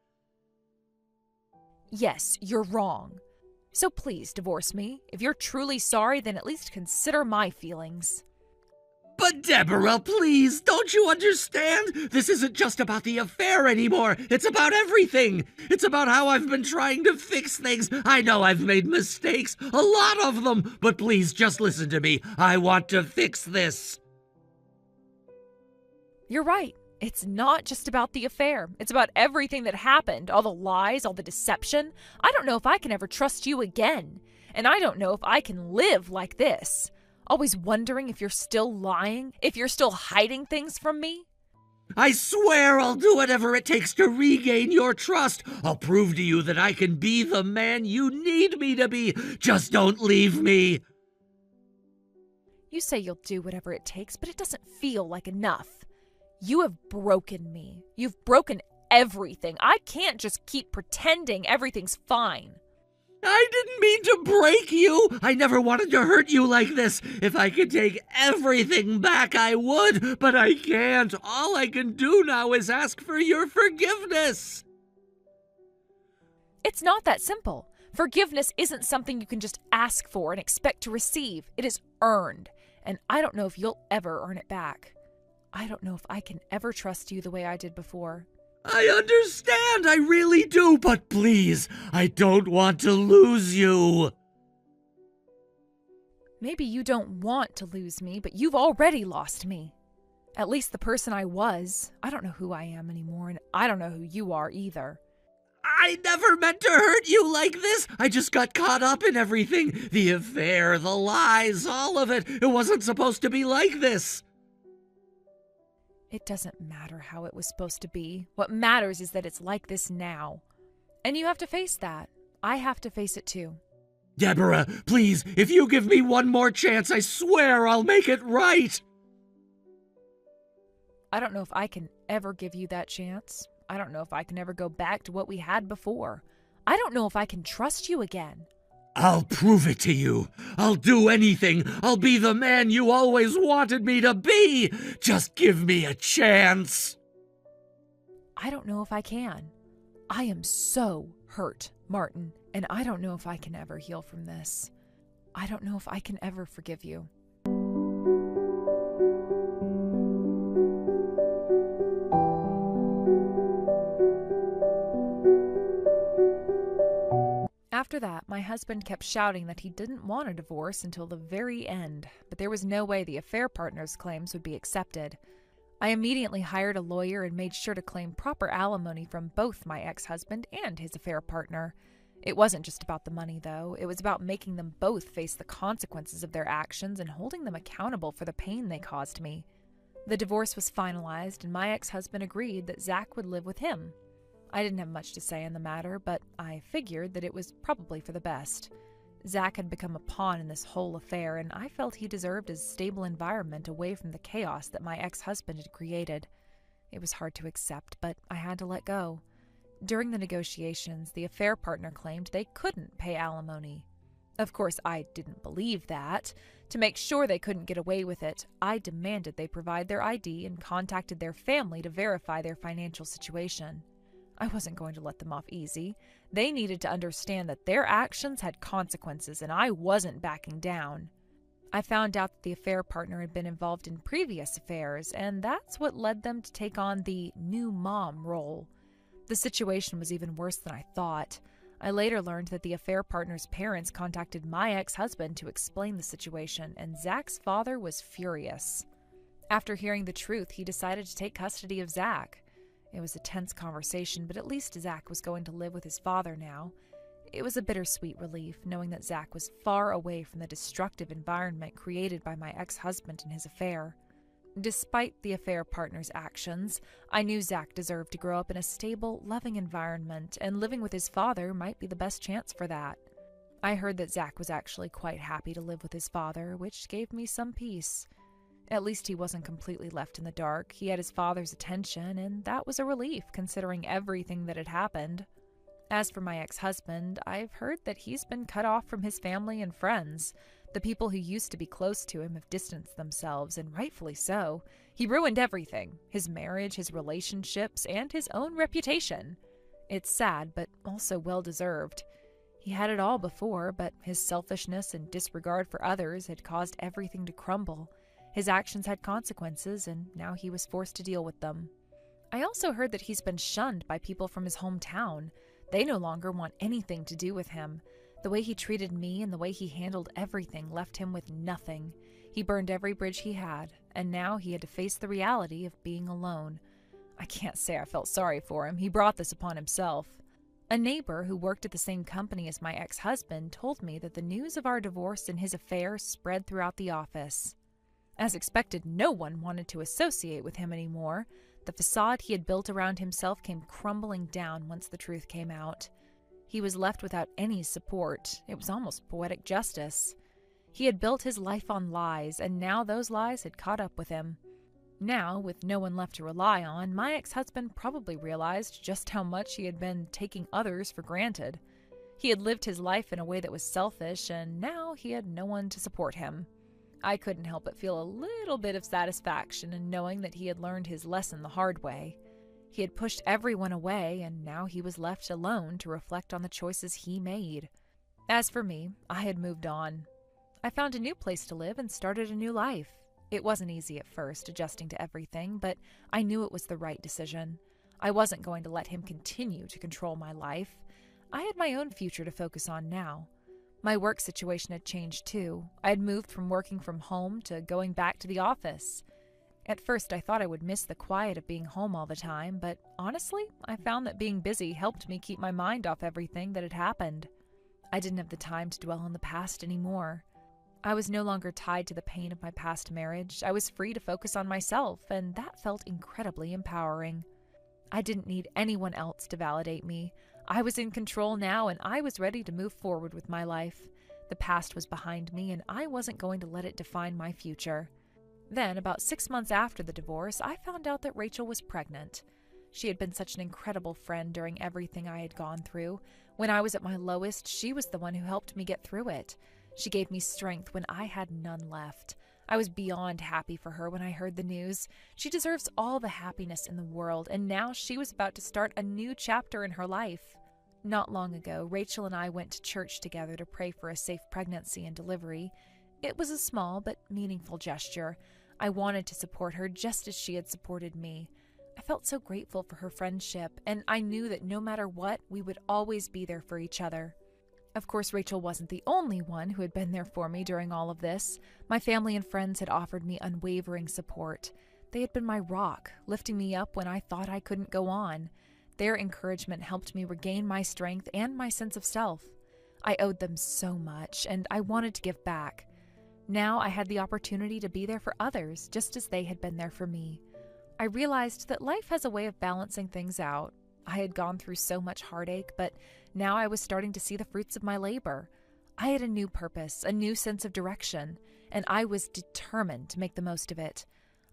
Yes, you're wrong. So please divorce me. If you're truly sorry, then at least consider my feelings. But Deborah, please, don't you understand? This isn't just about the affair anymore. It's about everything. It's about how I've been trying to fix things. I know I've made mistakes, a lot of them, but please just listen to me. I want to fix this. You're right. It's not just about the affair. It's about everything that happened, all the lies, all the deception. I don't know if I can ever trust you again. And I don't know if I can live like this. Always wondering if you're still lying, if you're still hiding things from me. I swear I'll do whatever it takes to regain your trust. I'll prove to you that I can be the man you need me to be. Just don't leave me. You say you'll do whatever it takes, but it doesn't feel like enough. You have broken me. You've broken everything. I can't just keep pretending everything's fine. I didn't mean to break you. I never wanted to hurt you like this. If I could take everything back, I would, but I can't. All I can do now is ask for your forgiveness. It's not that simple. Forgiveness isn't something you can just ask for and expect to receive. It is earned, and I don't know if you'll ever earn it back. I don't know if I can ever trust you the way I did before. I understand, I really do, but please, I don't want to lose you. Maybe you don't want to lose me, but you've already lost me. At least the person I was. I don't know who I am anymore, and I don't know who you are either. I never meant to hurt you like this. I just got caught up in everything. The affair, the lies, all of it. It wasn't supposed to be like this. It doesn't matter how it was supposed to be. What matters is that it's like this now. And you have to face that. I have to face it too. Deborah, please, if you give me one more chance, I swear I'll make it right. I don't know if I can ever give you that chance. I don't know if I can ever go back to what we had before. I don't know if I can trust you again. I'll prove it to you. I'll do anything. I'll be the man you always wanted me to be. Just give me a chance. I don't know if I can. I am so hurt Martin, and I don't know if I can ever heal from this. I don't know if I can ever forgive you. After that, my husband kept shouting that he didn't want a divorce until the very end, but there was no way the affair partner's claims would be accepted. I immediately hired a lawyer and made sure to claim proper alimony from both my ex-husband and his affair partner. It wasn't just about the money, though. It was about making them both face the consequences of their actions and holding them accountable for the pain they caused me. The divorce was finalized, and my ex-husband agreed that Zach would live with him. I didn't have much to say in the matter, but I figured that it was probably for the best. Zach had become a pawn in this whole affair, and I felt he deserved a stable environment away from the chaos that my ex-husband had created. It was hard to accept, but I had to let go. During the negotiations, the affair partner claimed they couldn't pay alimony. Of course, I didn't believe that. To make sure they couldn't get away with it, I demanded they provide their ID and contacted their family to verify their financial situation. I wasn't going to let them off easy. They needed to understand that their actions had consequences, and I wasn't backing down. I found out that the affair partner had been involved in previous affairs, and that's what led them to take on the new mom role. The situation was even worse than I thought. I later learned that the affair partner's parents contacted my ex-husband to explain the situation, and Zach's father was furious. After hearing the truth, he decided to take custody of Zach. It was a tense conversation, but at least Zach was going to live with his father now. It was a bittersweet relief, knowing that Zach was far away from the destructive environment created by my ex-husband and his affair. Despite the affair partner's actions, I knew Zach deserved to grow up in a stable, loving environment, and living with his father might be the best chance for that. I heard that Zach was actually quite happy to live with his father, which gave me some peace. At least he wasn't completely left in the dark. He had his father's attention, and that was a relief, considering everything that had happened. As for my ex-husband, I've heard that he's been cut off from his family and friends. The people who used to be close to him have distanced themselves, and rightfully so. He ruined everything: his marriage, his relationships, and his own reputation. It's sad, but also well-deserved. He had it all before, but his selfishness and disregard for others had caused everything to crumble. His actions had consequences, and now he was forced to deal with them. I also heard that he's been shunned by people from his hometown. They no longer want anything to do with him. The way he treated me and the way he handled everything left him with nothing. He burned every bridge he had, and now he had to face the reality of being alone. I can't say I felt sorry for him. He brought this upon himself. A neighbor who worked at the same company as my ex-husband told me that the news of our divorce and his affair spread throughout the office. As expected, no one wanted to associate with him anymore. The facade he had built around himself came crumbling down once the truth came out. He was left without any support. It was almost poetic justice. He had built his life on lies, and now those lies had caught up with him. Now, with no one left to rely on, my ex-husband probably realized just how much he had been taking others for granted. He had lived his life in a way that was selfish, and now he had no one to support him. I couldn't help but feel a little bit of satisfaction in knowing that he had learned his lesson the hard way. He had pushed everyone away, and now he was left alone to reflect on the choices he made. As for me, I had moved on. I found a new place to live and started a new life. It wasn't easy at first, adjusting to everything, but I knew it was the right decision. I wasn't going to let him continue to control my life. I had my own future to focus on now. My work situation had changed too. I had moved from working from home to going back to the office. At first, I thought I would miss the quiet of being home all the time, but honestly, I found that being busy helped me keep my mind off everything that had happened. I didn't have the time to dwell on the past anymore. I was no longer tied to the pain of my past marriage. I was free to focus on myself, and that felt incredibly empowering. I didn't need anyone else to validate me. I was in control now, and I was ready to move forward with my life. The past was behind me, and I wasn't going to let it define my future. Then, about 6 months after the divorce, I found out that Rachel was pregnant. She had been such an incredible friend during everything I had gone through. When I was at my lowest, she was the one who helped me get through it. She gave me strength when I had none left. I was beyond happy for her when I heard the news. She deserves all the happiness in the world, and now she was about to start a new chapter in her life. Not long ago, Rachel and I went to church together to pray for a safe pregnancy and delivery. It was a small but meaningful gesture. I wanted to support her just as she had supported me. I felt so grateful for her friendship, and I knew that no matter what, we would always be there for each other. Of course, Rachel wasn't the only one who had been there for me during all of this. My family and friends had offered me unwavering support. They had been my rock, lifting me up when I thought I couldn't go on. Their encouragement helped me regain my strength and my sense of self. I owed them so much, and I wanted to give back. Now I had the opportunity to be there for others, just as they had been there for me. I realized that life has a way of balancing things out. I had gone through so much heartache, but now I was starting to see the fruits of my labor. I had a new purpose, a new sense of direction, and I was determined to make the most of it.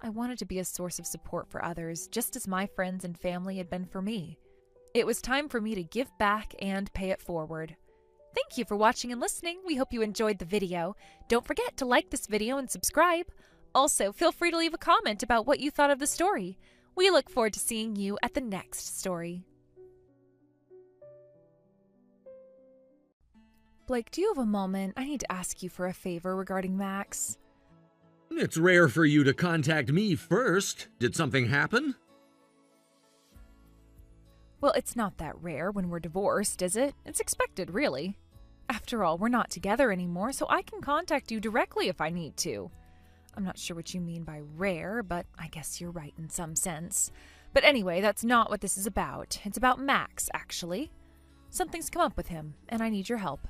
I wanted to be a source of support for others, just as my friends and family had been for me. It was time for me to give back and pay it forward. Thank you for watching and listening. We hope you enjoyed the video. Don't forget to like this video and subscribe. Also, feel free to leave a comment about what you thought of the story. We look forward to seeing you at the next story. Blake, do you have a moment? I need to ask you for a favor regarding Max. It's rare for you to contact me first. Did something happen? Well, it's not that rare when we're divorced, is it? It's expected, really. After all, we're not together anymore, so I can contact you directly if I need to. I'm not sure what you mean by rare, but I guess you're right in some sense. But anyway, that's not what this is about. It's about Max, actually. Something's come up with him, and I need your help.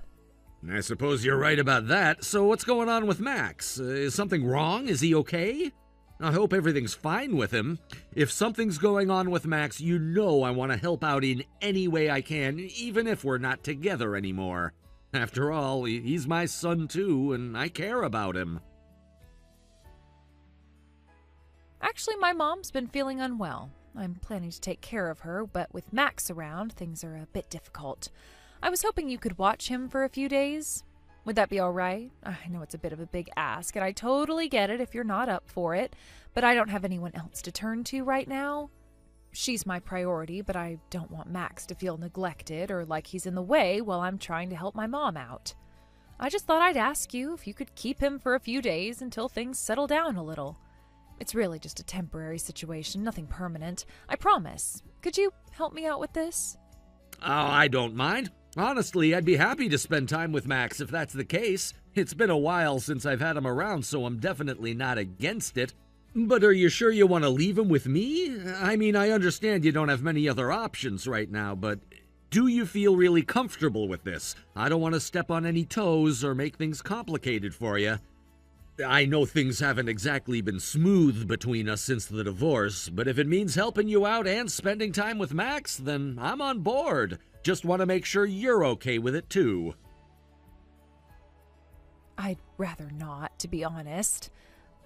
I suppose you're right about that. So what's going on with Max? Is something wrong? Is he okay? I hope everything's fine with him. If something's going on with Max, you know I want to help out in any way I can, even if we're not together anymore. After all, he's my son too, and I care about him. Actually, my mom's been feeling unwell. I'm planning to take care of her, but with Max around, things are a bit difficult. I was hoping you could watch him for a few days. Would that be all right? I know it's a bit of a big ask, and I totally get it if you're not up for it, but I don't have anyone else to turn to right now. She's my priority, but I don't want Max to feel neglected or like he's in the way while I'm trying to help my mom out. I just thought I'd ask you if you could keep him for a few days until things settle down a little. It's really just a temporary situation, nothing permanent. I promise. Could you help me out with this? Oh, I don't mind. Honestly, I'd be happy to spend time with Max if that's the case. It's been a while since I've had him around, so I'm definitely not against it. But are you sure you want to leave him with me? I mean, I understand you don't have many other options right now, but do you feel really comfortable with this? I don't want to step on any toes or make things complicated for you. I know things haven't exactly been smooth between us since the divorce, but if it means helping you out and spending time with Max, then I'm on board. Just want to make sure you're okay with it too. I'd rather not, to be honest.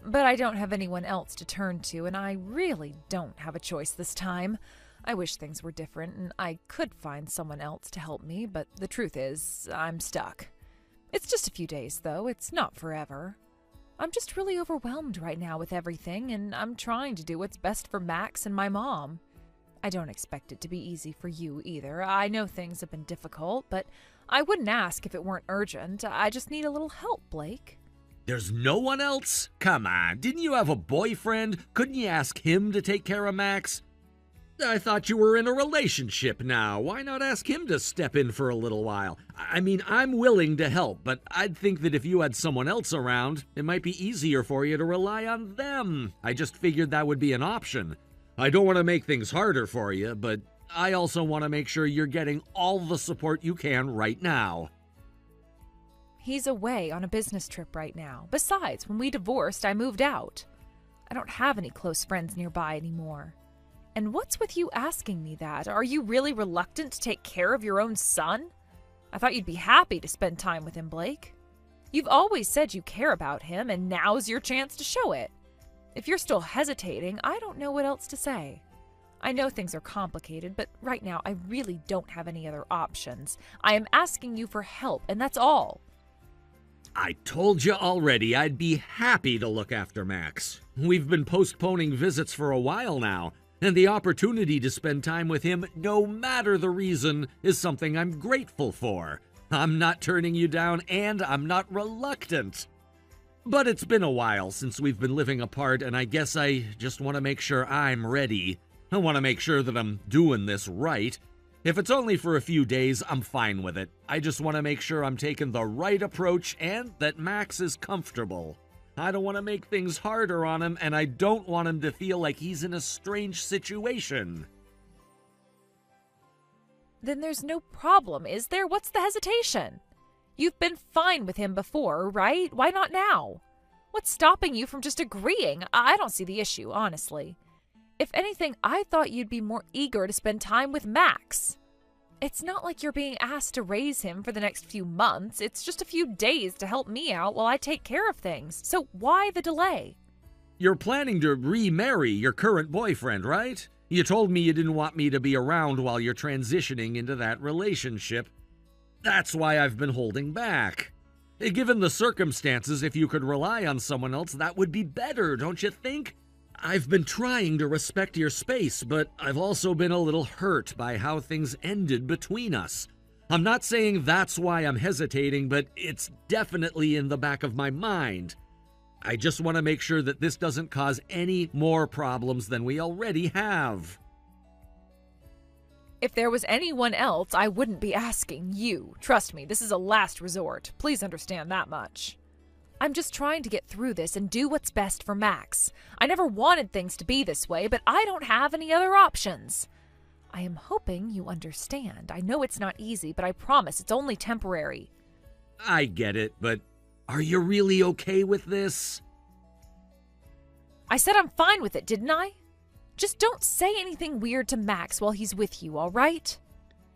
But I don't have anyone else to turn to, and I really don't have a choice this time. I wish things were different and I could find someone else to help me, but the truth is, I'm stuck. It's just a few days, though. It's not forever. I'm just really overwhelmed right now with everything, and I'm trying to do what's best for Max and my mom. I don't expect it to be easy for you either. I know things have been difficult, but I wouldn't ask if it weren't urgent. I just need a little help, Blake. There's no one else? Come on, didn't you have a boyfriend? Couldn't you ask him to take care of Max? I thought you were in a relationship now. Why not ask him to step in for a little while? I mean, I'm willing to help, but I'd think that if you had someone else around, it might be easier for you to rely on them. I just figured that would be an option. I don't want to make things harder for you, but I also want to make sure you're getting all the support you can right now. He's away on a business trip right now. Besides, when we divorced, I moved out. I don't have any close friends nearby anymore. And what's with you asking me that? Are you really reluctant to take care of your own son? I thought you'd be happy to spend time with him, Blake. You've always said you care about him, and now's your chance to show it. If you're still hesitating, I don't know what else to say. I know things are complicated, but right now I really don't have any other options. I am asking you for help, and that's all. I told you already I'd be happy to look after Max. We've been postponing visits for a while now, And the opportunity to spend time with him, no matter the reason, is something I'm grateful for. I'm not turning you down, and I'm not reluctant. But it's been a while since we've been living apart, and I guess I just want to make sure I'm ready. I want to make sure that I'm doing this right. If it's only for a few days, I'm fine with it. I just want to make sure I'm taking the right approach and that Max is comfortable. I don't want to make things harder on him, and I don't want him to feel like he's in a strange situation. Then there's no problem, is there? What's the hesitation? You've been fine with him before, right? Why not now? What's stopping you from just agreeing? I don't see the issue, honestly. If anything, I thought you'd be more eager to spend time with Max. It's not like you're being asked to raise him for the next few months. It's just a few days to help me out while I take care of things. So why the delay? You're planning to remarry your current boyfriend, right? You told me you didn't want me to be around while you're transitioning into that relationship. That's why I've been holding back. Given the circumstances, if you could rely on someone else, that would be better, don't you think? I've been trying to respect your space, but I've also been a little hurt by how things ended between us. I'm not saying that's why I'm hesitating, but it's definitely in the back of my mind. I just want to make sure that this doesn't cause any more problems than we already have. If there was anyone else, I wouldn't be asking you. Trust me, this is a last resort. Please understand that much. I'm just trying to get through this and do what's best for Max. I never wanted things to be this way, but I don't have any other options. I am hoping you understand. I know it's not easy, but I promise it's only temporary. I get it, but are you really okay with this? I said I'm fine with it, didn't I? Just don't say anything weird to Max while he's with you, all right?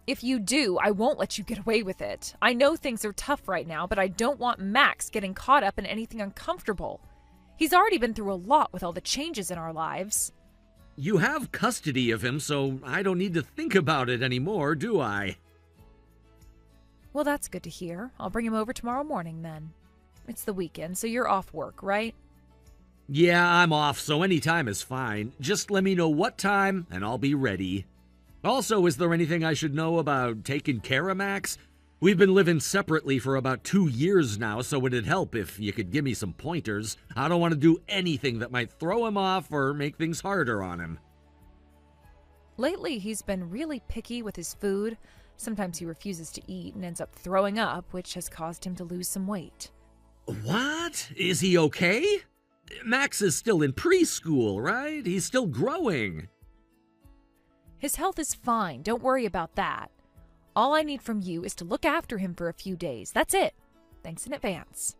If you do, I won't let you get away with it. I know things are tough right now, but I don't want Max getting caught up in anything uncomfortable. He's already been through a lot with all the changes in our lives. You have custody of him, so I don't need to think about it anymore, do I? Well, that's good to hear. I'll bring him over tomorrow morning then. It's the weekend, so you're off work, right? Yeah, I'm off, so any time is fine. Just let me know what time, and I'll be ready. Also, is there anything I should know about taking care of Max? We've been living separately for about 2 years now, so it'd help if you could give me some pointers. I don't want to do anything that might throw him off or make things harder on him. Lately, he's been really picky with his food. Sometimes he refuses to eat and ends up throwing up, which has caused him to lose some weight. What? Is he okay? Max is still in preschool, right? He's still growing. His health is fine. Don't worry about that. All I need from you is to look after him for a few days. That's it. Thanks in advance.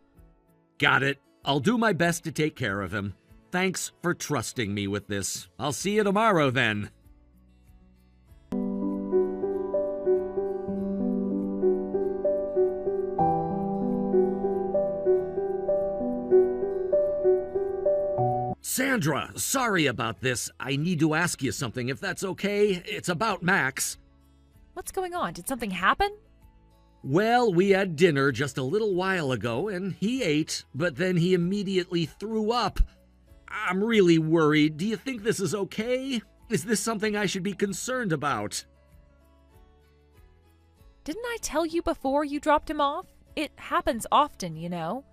Got it. I'll do my best to take care of him. Thanks for trusting me with this. I'll see you tomorrow then. Sandra, sorry about this. I need to ask you something, if that's okay. It's about Max. What's going on? Did something happen? Well, we had dinner just a little while ago, and he ate, but then he immediately threw up. I'm really worried. Do you think this is okay? Is this something I should be concerned about? Didn't I tell you before you dropped him off? It happens often, you know.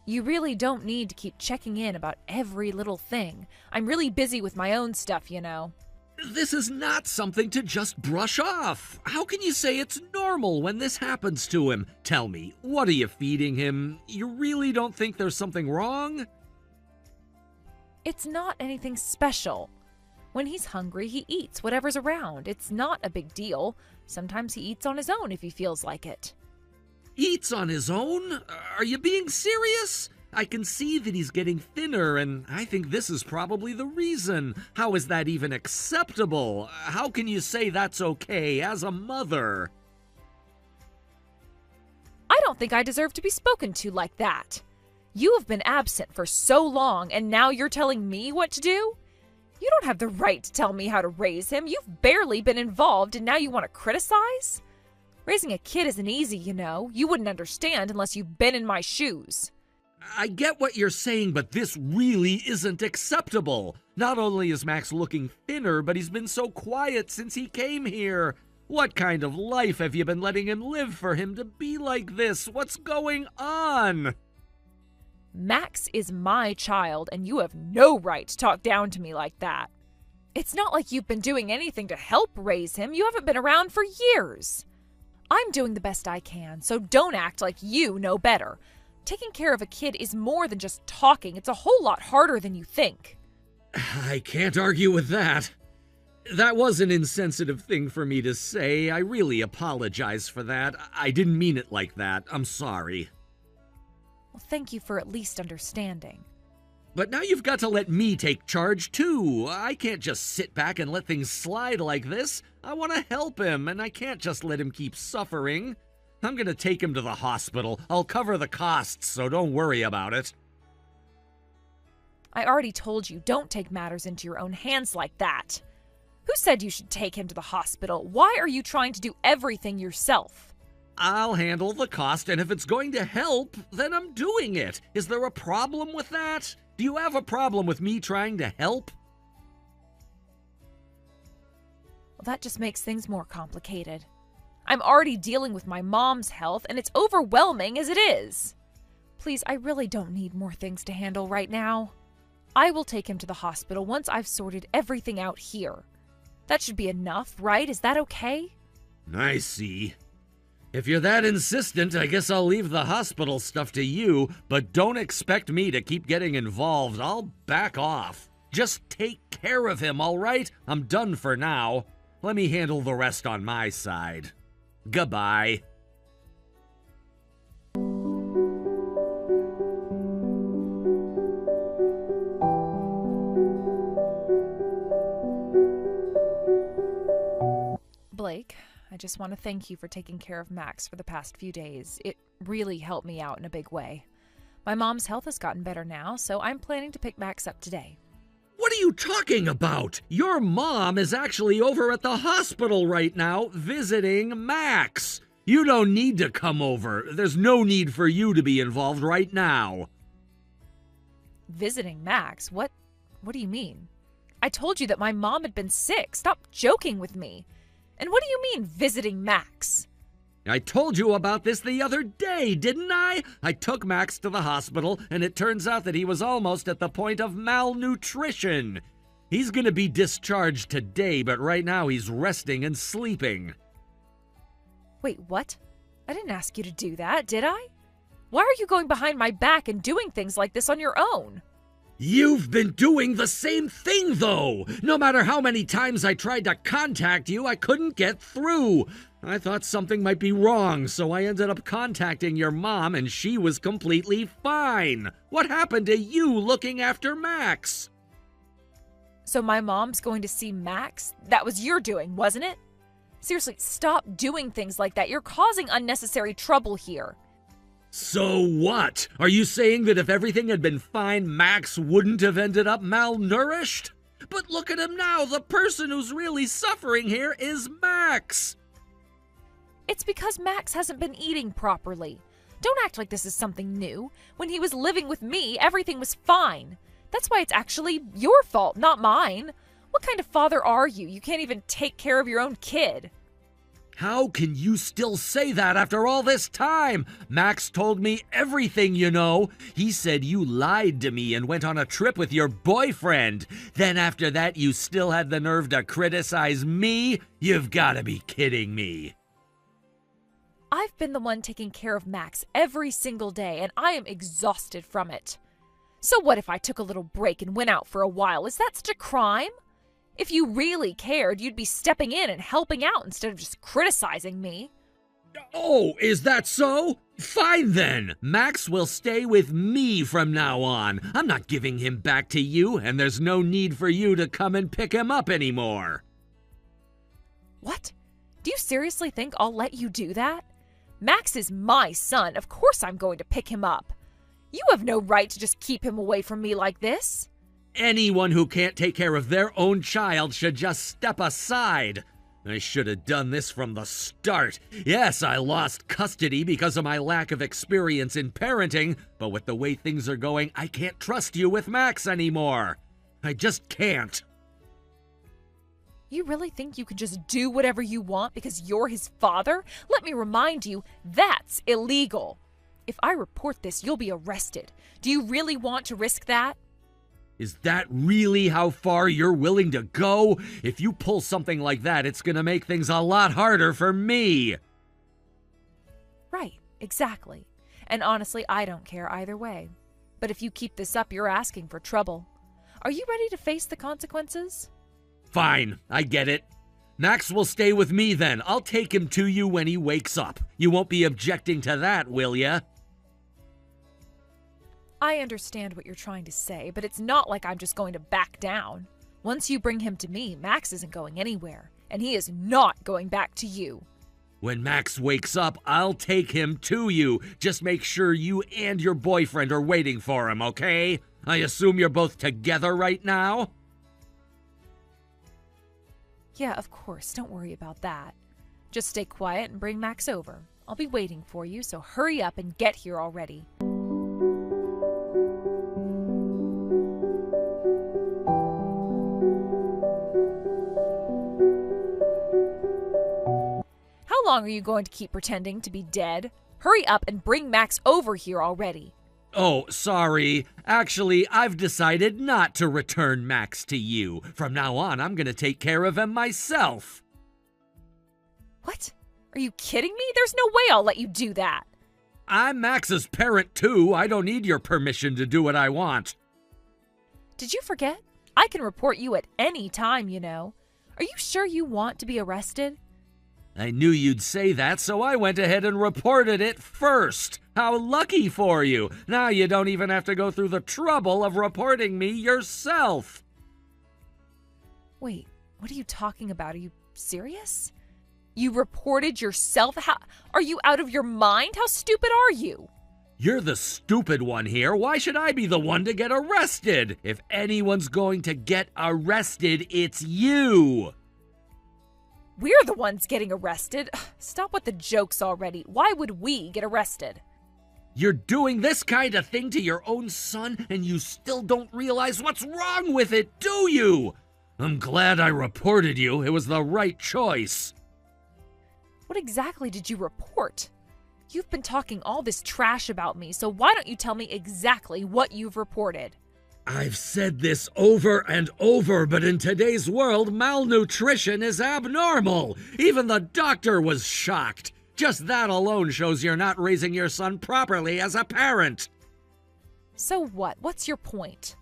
You really don't need to keep checking in about every little thing. I'm really busy with my own stuff, you know. This is not something to just brush off. How can you say it's normal when this happens to him? Tell me, what are you feeding him? You really don't think there's something wrong? It's not anything special. When he's hungry, he eats whatever's around. It's not a big deal. Sometimes he eats on his own if he feels like it. Eats on his own? Are you being serious? I can see that he's getting thinner, and I think this is probably the reason. How is that even acceptable? How can you say that's okay as a mother? I don't think I deserve to be spoken to like that. You have been absent for so long, and now you're telling me what to do? You don't have the right to tell me how to raise him. You've barely been involved, and now you want to criticize? Raising a kid isn't easy, you know. You wouldn't understand unless you've been in my shoes. I get what you're saying, but this really isn't acceptable. Not only is Max looking thinner, but he's been so quiet since he came here. What kind of life have you been letting him live for him to be like this? What's going on? Max is my child, and you have no right to talk down to me like that. It's not like you've been doing anything to help raise him. You haven't been around for years. I'm doing the best I can, so don't act like you know better. Taking care of a kid is more than just talking. It's a whole lot harder than you think. I can't argue with that. That was an insensitive thing for me to say. I really apologize for that. I didn't mean it like that. I'm sorry. Well, thank you for at least understanding. But now you've got to let me take charge, too. I can't just sit back and let things slide like this. I want to help him, and I can't just let him keep suffering. I'm going to take him to the hospital. I'll cover the costs, so don't worry about it. I already told you, don't take matters into your own hands like that. Who said you should take him to the hospital? Why are you trying to do everything yourself? I'll handle the cost, and if it's going to help, then I'm doing it. Is there a problem with that? Do you have a problem with me trying to help? Well, that just makes things more complicated. I'm already dealing with my mom's health, and it's overwhelming as it is. Please, I really don't need more things to handle right now. I will take him to the hospital once I've sorted everything out here. That should be enough, right? Is that okay? I see. If you're that insistent, I guess I'll leave the hospital stuff to you, but don't expect me to keep getting involved. I'll back off. Just take care of him, all right? I'm done for now. Let me handle the rest on my side. Goodbye. Blake, I just want to thank you for taking care of Max for the past few days. It really helped me out in a big way. My mom's health has gotten better now, so I'm planning to pick Max up today. What are you talking about? Your mom is actually over at the hospital right now visiting Max. You don't need to come over. There's no need for you to be involved right now. Visiting Max? What do you mean? I told you that my mom had been sick. Stop joking with me. And what do you mean, visiting Max? I told you about this the other day, didn't I? I took Max to the hospital, and it turns out that he was almost at the point of malnutrition. He's gonna be discharged today, but right now he's resting and sleeping. Wait, what? I didn't ask you to do that, did I? Why are you going behind my back and doing things like this on your own? You've been doing the same thing, though! No matter how many times I tried to contact you, I couldn't get through. I thought something might be wrong, so I ended up contacting your mom, and she was completely fine. What happened to you looking after Max? So my mom's going to see Max? That was your doing, wasn't it? Seriously, stop doing things like that. You're causing unnecessary trouble here. So what? Are you saying that if everything had been fine, Max wouldn't have ended up malnourished? But look at him now. The person who's really suffering here is Max. It's because Max hasn't been eating properly. Don't act like this is something new. When he was living with me, everything was fine. That's why it's actually your fault, not mine. What kind of father are you? You can't even take care of your own kid. How can you still say that after all this time? Max told me everything, you know. He said you lied to me and went on a trip with your boyfriend. Then after that, you still had the nerve to criticize me? You've got to be kidding me. I've been the one taking care of Max every single day, and I am exhausted from it. So what if I took a little break and went out for a while? Is that such a crime? If you really cared, you'd be stepping in and helping out instead of just criticizing me. Oh, is that so? Fine then. Max will stay with me from now on. I'm not giving him back to you, and there's no need for you to come and pick him up anymore. What? Do you seriously think I'll let you do that? Max is my son. Of course I'm going to pick him up. You have no right to just keep him away from me like this. Anyone who can't take care of their own child should just step aside. I should have done this from the start. Yes, I lost custody because of my lack of experience in parenting, but with the way things are going, I can't trust you with Max anymore. I just can't. You really think you can just do whatever you want because you're his father? Let me remind you, that's illegal. If I report this, you'll be arrested. Do you really want to risk that? Is that really how far you're willing to go? If you pull something like that, it's gonna make things a lot harder for me. Right, exactly. And honestly, I don't care either way. But if you keep this up, you're asking for trouble. Are you ready to face the consequences? Fine, I get it. Max will stay with me then. I'll take him to you when he wakes up. You won't be objecting to that, will ya? I understand what you're trying to say, but it's not like I'm just going to back down. Once you bring him to me, Max isn't going anywhere, and he is not going back to you. When Max wakes up, I'll take him to you. Just make sure you and your boyfriend are waiting for him, okay? I assume you're both together right now? Yeah, of course. Don't worry about that. Just stay quiet and bring Max over. I'll be waiting for you, so hurry up and get here already. How long are you going to keep pretending to be dead? Hurry up and bring Max over here already. Oh, sorry. Actually, I've decided not to return Max to you. From now on, I'm gonna take care of him myself. What? Are you kidding me? There's no way I'll let you do that. I'm Max's parent too. I don't need your permission to do what I want. Did you forget? I can report you at any time, you know. Are you sure you want to be arrested? I knew you'd say that, so I went ahead and reported it first. How lucky for you. Now you don't even have to go through the trouble of reporting me yourself. Wait, what are you talking about? Are you serious? You reported yourself? Are you out of your mind? How stupid are you? You're the stupid one here. Why should I be the one to get arrested? If anyone's going to get arrested, it's you. We're the ones getting arrested. Stop with the jokes already. Why would we get arrested? You're doing this kind of thing to your own son, and you still don't realize what's wrong with it, do you? I'm glad I reported you. It was the right choice. What exactly did you report? You've been talking all this trash about me, so why don't you tell me exactly what you've reported? I've said this over and over, but in today's world, malnutrition is abnormal. Even the doctor was shocked. Just that alone shows you're not raising your son properly as a parent. So what? What's your point?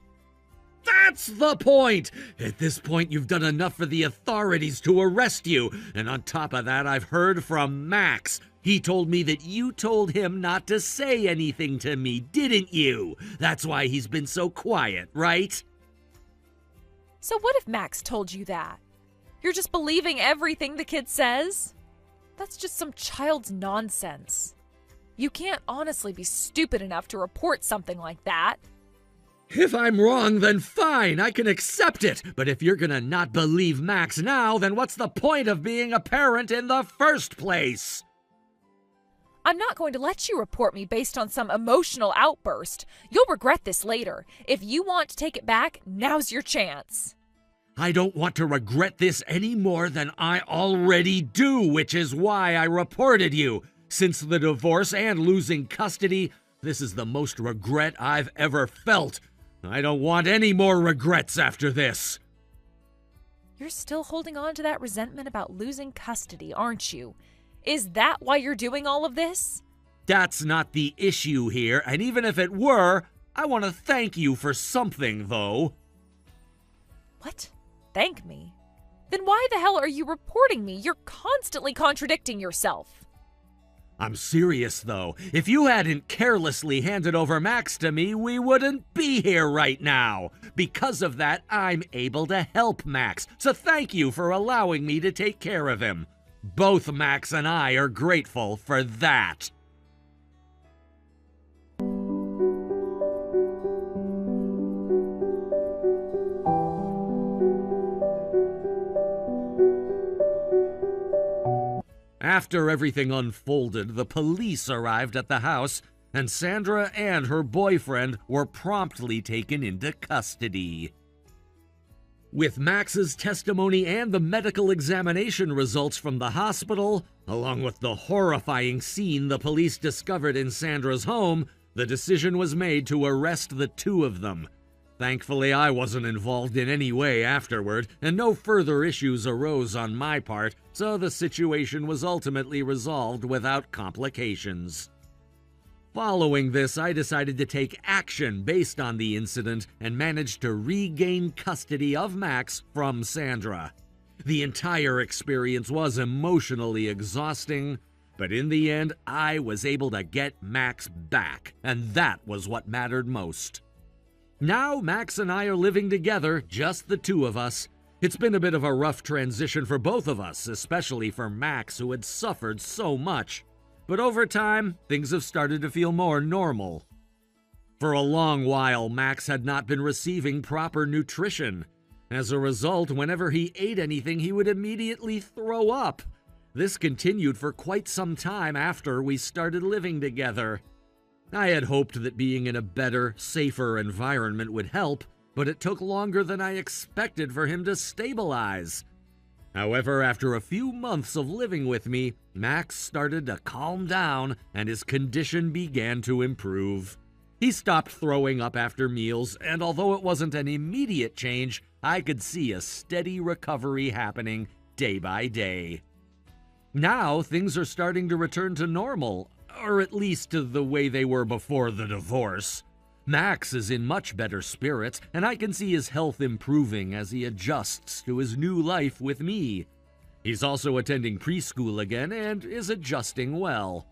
That's the point! At this point, you've done enough for the authorities to arrest you. And on top of that, I've heard from Max. He told me that you told him not to say anything to me, didn't you? That's why he's been so quiet, right? So what if Max told you that? You're just believing everything the kid says? That's just some child's nonsense. You can't honestly be stupid enough to report something like that. If I'm wrong, then fine, I can accept it. But if you're gonna not believe Max now, then what's the point of being a parent in the first place? I'm not going to let you report me based on some emotional outburst. You'll regret this later. If you want to take it back, now's your chance. I don't want to regret this any more than I already do, which is why I reported you. Since the divorce and losing custody, this is the most regret I've ever felt. I don't want any more regrets after this. You're still holding on to that resentment about losing custody, aren't you? Is that why you're doing all of this? That's not the issue here, and even if it were, I want to thank you for something, though. What? Thank me? Then why the hell are you reporting me? You're constantly contradicting yourself. I'm serious, though. If you hadn't carelessly handed over Max to me, we wouldn't be here right now. Because of that, I'm able to help Max, so thank you for allowing me to take care of him. Both Max and I are grateful for that. After everything unfolded, the police arrived at the house, and Sandra and her boyfriend were promptly taken into custody. With Max's testimony and the medical examination results from the hospital, along with the horrifying scene the police discovered in Sandra's home, the decision was made to arrest the two of them. Thankfully, I wasn't involved in any way afterward, and no further issues arose on my part, so the situation was ultimately resolved without complications. Following this, I decided to take action based on the incident and managed to regain custody of Max from Sandra. The entire experience was emotionally exhausting, but in the end, I was able to get Max back, and that was what mattered most. Now, Max and I are living together, just the two of us. It's been a bit of a rough transition for both of us, especially for Max, who had suffered so much. But over time, things have started to feel more normal. For a long while, Max had not been receiving proper nutrition. As a result, whenever he ate anything, he would immediately throw up. This continued for quite some time after we started living together. I had hoped that being in a better, safer environment would help, but it took longer than I expected for him to stabilize. However, after a few months of living with me, Max started to calm down and his condition began to improve. He stopped throwing up after meals, and although it wasn't an immediate change, I could see a steady recovery happening day by day. Now, things are starting to return to normal, or at least to the way they were before the divorce. Max is in much better spirits, and I can see his health improving as he adjusts to his new life with me. He's also attending preschool again and is adjusting well.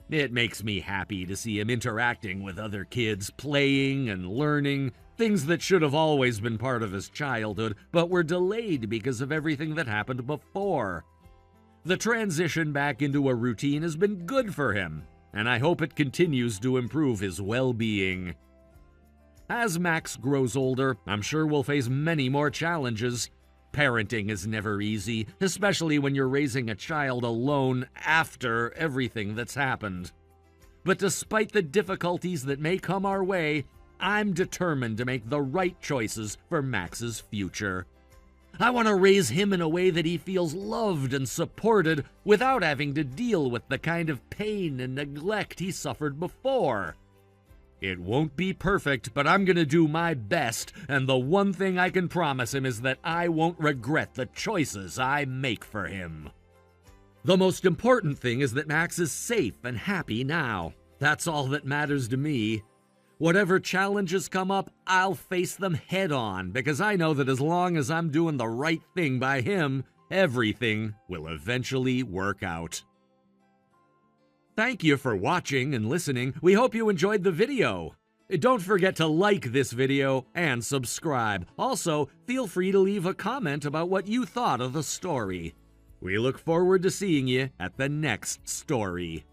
It makes me happy to see him interacting with other kids, playing and learning, things that should have always been part of his childhood, but were delayed because of everything that happened before. The transition back into a routine has been good for him, and I hope it continues to improve his well-being. As Max grows older, I'm sure we'll face many more challenges. Parenting is never easy, especially when you're raising a child alone after everything that's happened. But despite the difficulties that may come our way, I'm determined to make the right choices for Max's future. I want to raise him in a way that he feels loved and supported without having to deal with the kind of pain and neglect he suffered before. It won't be perfect, but I'm going to do my best, and the one thing I can promise him is that I won't regret the choices I make for him. The most important thing is that Max is safe and happy now. That's all that matters to me. Whatever challenges come up, I'll face them head on, because I know that as long as I'm doing the right thing by him, everything will eventually work out. Thank you for watching and listening. We hope you enjoyed the video. Don't forget to like this video and subscribe. Also, feel free to leave a comment about what you thought of the story. We look forward to seeing you at the next story.